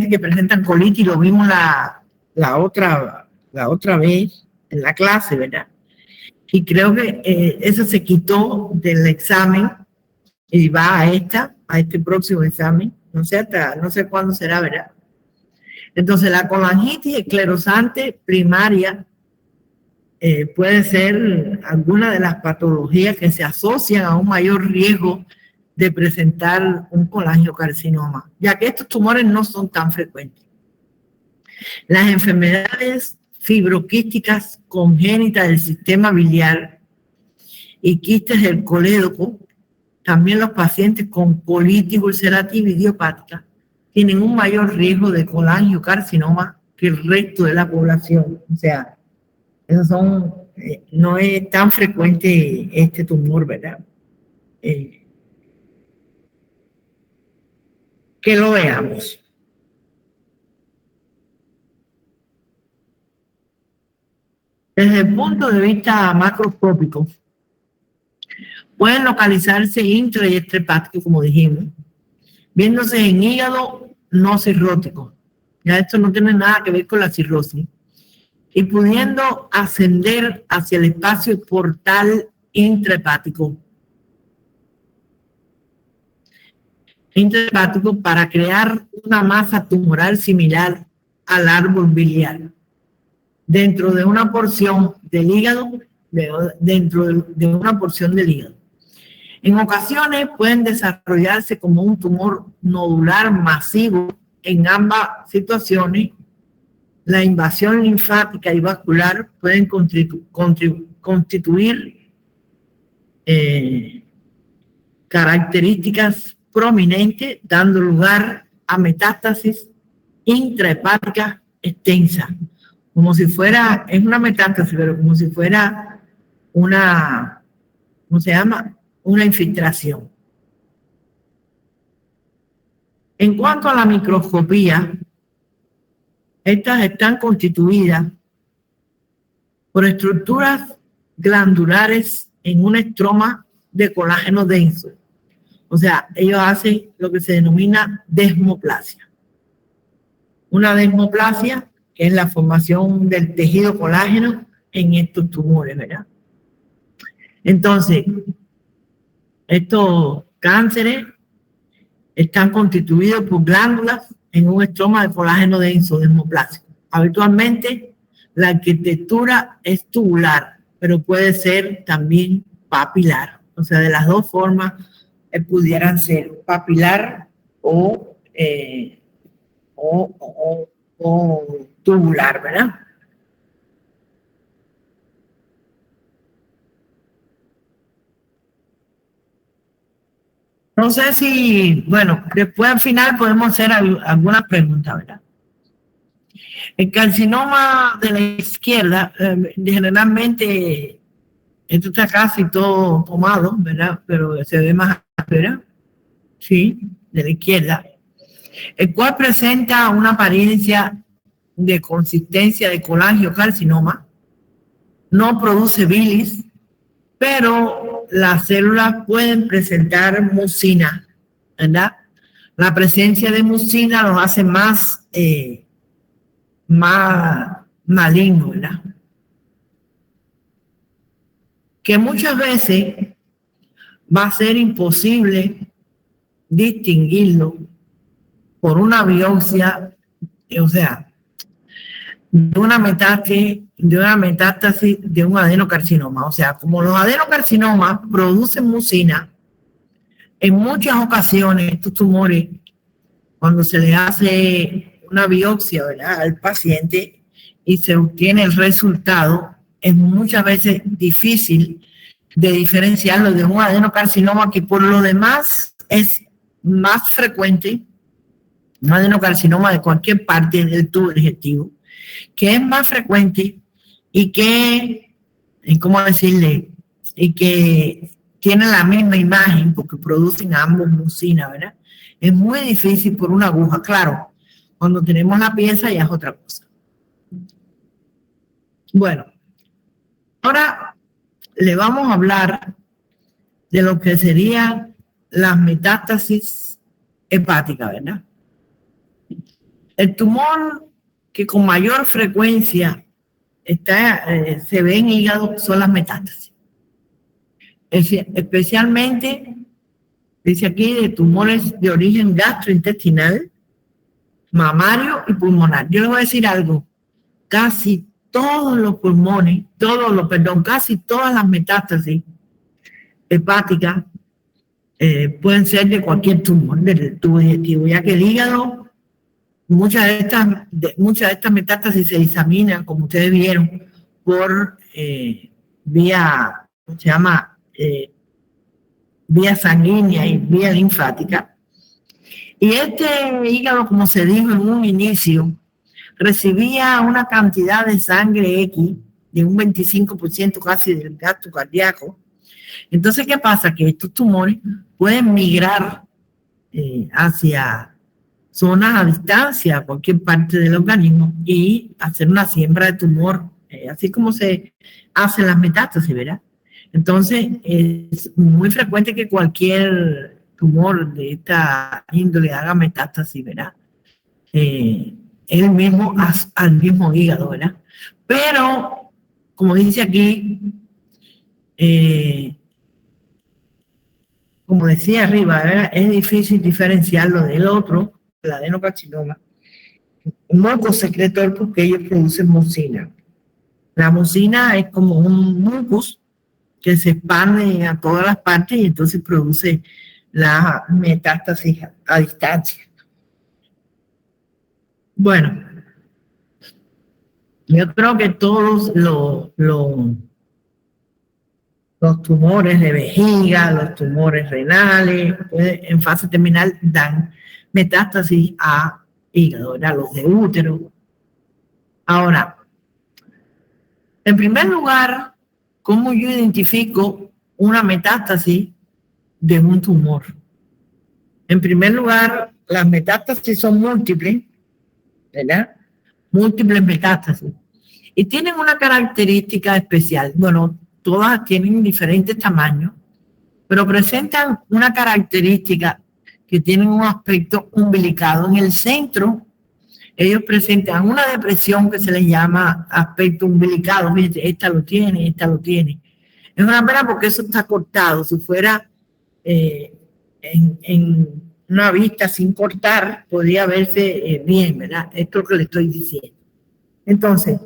que presentan colitis, lo vimos la otra vez en la clase, ¿verdad? Y creo que eso se quitó del examen y va a este próximo examen. No sé cuándo será, ¿verdad? Entonces, la colangitis esclerosante primaria puede ser alguna de las patologías que se asocian a un mayor riesgo de presentar un colangiocarcinoma, ya que estos tumores no son tan frecuentes. Las enfermedades fibroquísticas congénitas del sistema biliar y quistes del colédoco, también los pacientes con colitis ulcerativa idiopática tienen un mayor riesgo de colangiocarcinoma que el resto de la población. O sea, no es tan frecuente este tumor, ¿verdad? Que lo veamos. Desde el punto de vista macroscópico, pueden localizarse intra y extrahepáticos, como dijimos, viéndose en hígado no cirrótico. Ya esto no tiene nada que ver con la cirrosis. Y pudiendo ascender hacia el espacio portal intrahepático. Intrahepático para crear una masa tumoral similar al árbol biliar dentro de una porción del hígado, de una porción del hígado. En ocasiones pueden desarrollarse como un tumor nodular masivo. En ambas situaciones, la invasión linfática y vascular pueden constituir características prominentes, dando lugar a metástasis intrahepática extensa, como si fuera, es una metástasis, pero como si fuera una, ¿cómo se llama? Una infiltración. En cuanto a la microscopía, estas están constituidas por estructuras glandulares en un estroma de colágeno denso. O sea, ellos hacen lo que se denomina desmoplasia. Una desmoplasia que es la formación del tejido colágeno en estos tumores, ¿verdad? Entonces, estos cánceres están constituidos por glándulas en un estroma de colágeno denso desmoplásico. Habitualmente, la arquitectura es tubular, pero puede ser también papilar. O sea, de las dos formas pudieran ser papilar o tubular, ¿verdad? No sé si, bueno, después al final podemos hacer algunas preguntas, ¿verdad? El carcinoma de la izquierda, generalmente, esto está casi todo tomado, ¿verdad? Pero se ve más, ¿verdad? Sí, de la izquierda, el cual presenta una apariencia de consistencia de colangiocarcinoma, no produce bilis, pero las células pueden presentar mucina, ¿verdad? La presencia de mucina los hace más malignos, ¿verdad? Que muchas veces va a ser imposible distinguirlo por una biopsia, o sea, de una metástasis de un adenocarcinoma. O sea, como los adenocarcinomas producen mucina, en muchas ocasiones estos tumores, cuando se le hace una biopsia, ¿verdad?, al paciente y se obtiene el resultado, es muchas veces difícil de diferenciarlo de un adenocarcinoma que por lo demás es más frecuente, un adenocarcinoma de cualquier parte del tubo digestivo, que es más frecuente y que, ¿cómo decirle? Y que tiene la misma imagen porque producen ambos mucina, ¿verdad? Es muy difícil por una aguja, claro. Cuando tenemos la pieza ya es otra cosa. Bueno, ahora le vamos a hablar de lo que serían las metástasis hepáticas, ¿verdad? El tumor que con mayor frecuencia se ve en hígado son las metástasis. Especialmente, dice aquí, de tumores de origen gastrointestinal, mamario y pulmonar. Yo les voy a decir algo, casi todos los pulmones, casi todas las metástasis hepáticas pueden ser de cualquier tumor del tubo digestivo, ya que el hígado, muchas de estas metástasis se examinan, como ustedes vieron, por vía, ¿cómo se llama? Vía sanguínea y vía linfática. Y este hígado, como se dijo en un inicio, recibía una cantidad de sangre X de un 25% casi del gasto cardíaco. Entonces, ¿qué pasa? Que estos tumores pueden migrar hacia zonas a distancia, a cualquier parte del organismo, y hacer una siembra de tumor, así como se hacen las metástasis, ¿verdad? Entonces, es muy frecuente que cualquier tumor de esta índole haga metástasis, ¿verdad? Él mismo al mismo hígado, ¿verdad? Pero, como dice aquí, como decía arriba, ¿verdad?, es difícil diferenciarlo del otro, el adenocarcinoma, un secretor porque ellos producen mucina. La mucina es como un mucus que se expande a todas las partes y entonces produce la metástasis a distancia. Bueno, yo creo que todos los tumores de vejiga, los tumores renales, en fase terminal dan metástasis a hígado, ¿verdad?, los de útero. Ahora, en primer lugar, ¿cómo yo identifico una metástasis de un tumor? En primer lugar, las metástasis son múltiples, ¿verdad? Múltiples metástasis. Y tienen una característica especial. Bueno, todas tienen diferentes tamaños, pero presentan una característica que tienen un aspecto umbilicado. En el centro, ellos presentan una depresión que se les llama aspecto umbilicado. Fíjense, esta lo tiene, esta lo tiene. Es una pena porque eso está cortado. Si fuera en una vista sin cortar, podría verse bien, ¿verdad? Esto es lo que le estoy diciendo. Entonces,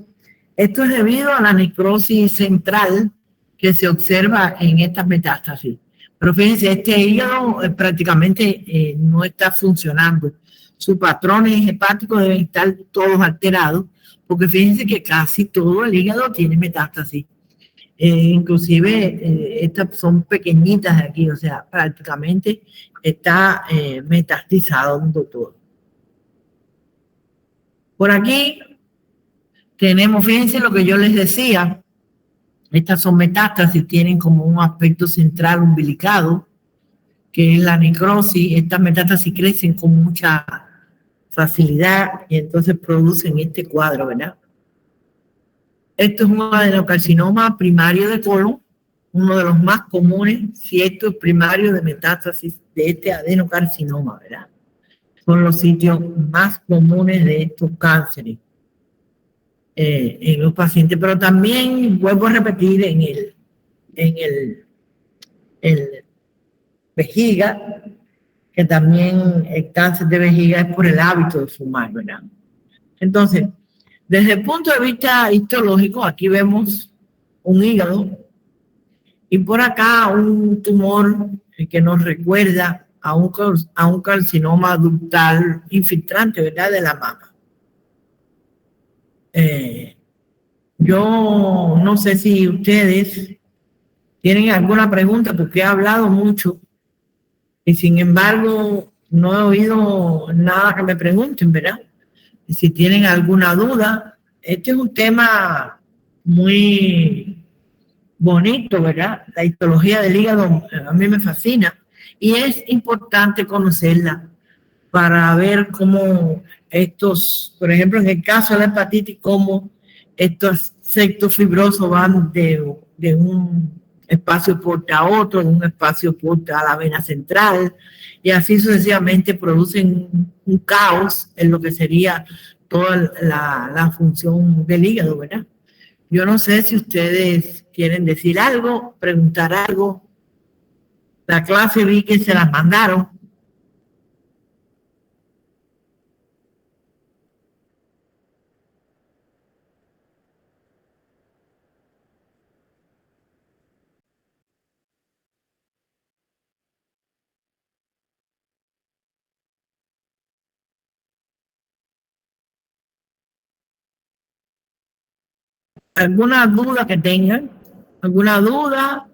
esto es debido a la necrosis central que se observa en estas metástasis. Pero fíjense, este hígado prácticamente no está funcionando. Sus patrones hepáticos deben estar todos alterados, porque fíjense que casi todo el hígado tiene metástasis. Inclusive estas son pequeñitas aquí, o sea, prácticamente está metastizado, doctor. Por aquí tenemos, fíjense lo que yo les decía, estas son metástasis, tienen como un aspecto central umbilicado, que es la necrosis. Estas metástasis crecen con mucha facilidad y entonces producen este cuadro, ¿verdad? Esto es un adenocarcinoma primario de colon, uno de los más comunes, ciertos primarios de metástasis de este adenocarcinoma, ¿verdad? Son los sitios más comunes de estos cánceres en los pacientes, pero también vuelvo a repetir en el vejiga, que también el cáncer de vejiga es por el hábito de fumar, ¿verdad? Entonces, desde el punto de vista histológico, aquí vemos un hígado y por acá un tumor que nos recuerda a un carcinoma ductal infiltrante, ¿verdad?, de la mama. Yo no sé si ustedes tienen alguna pregunta, porque he hablado mucho y sin embargo no he oído nada que me pregunten, ¿verdad? Si tienen alguna duda, este es un tema muy bonito, ¿verdad? La histología del hígado a mí me fascina y es importante conocerla para ver cómo estos, por ejemplo, en el caso de la hepatitis, cómo estos septos fibrosos van de un espacio porta a otro, de un espacio porta a la vena central, y así sucesivamente producen un caos en lo que sería toda la función del hígado, ¿verdad? Yo no sé si ustedes quieren decir algo, preguntar algo. La clase vi que se las mandaron. ¿Alguna duda que tengan? ¿Alguna duda?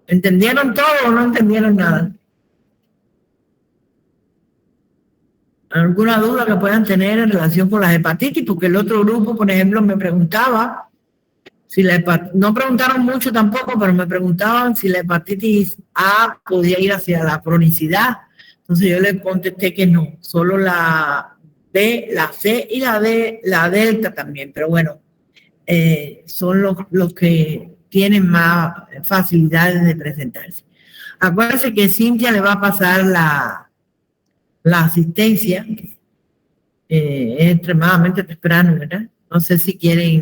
¿Entendieron todo o no entendieron nada? ¿Alguna duda que puedan tener en relación con las hepatitis? Porque el otro grupo, por ejemplo, me preguntaba si la hepatitis, no preguntaron mucho tampoco, pero me preguntaban si la hepatitis A podía ir hacia la cronicidad. Entonces yo les contesté que no, solo la B, la C y la D, la delta también, pero bueno, son los que tienen más facilidades de presentarse. Acuérdense que Cintia le va a pasar la asistencia, es extremadamente temprano, ¿verdad? No sé si quieren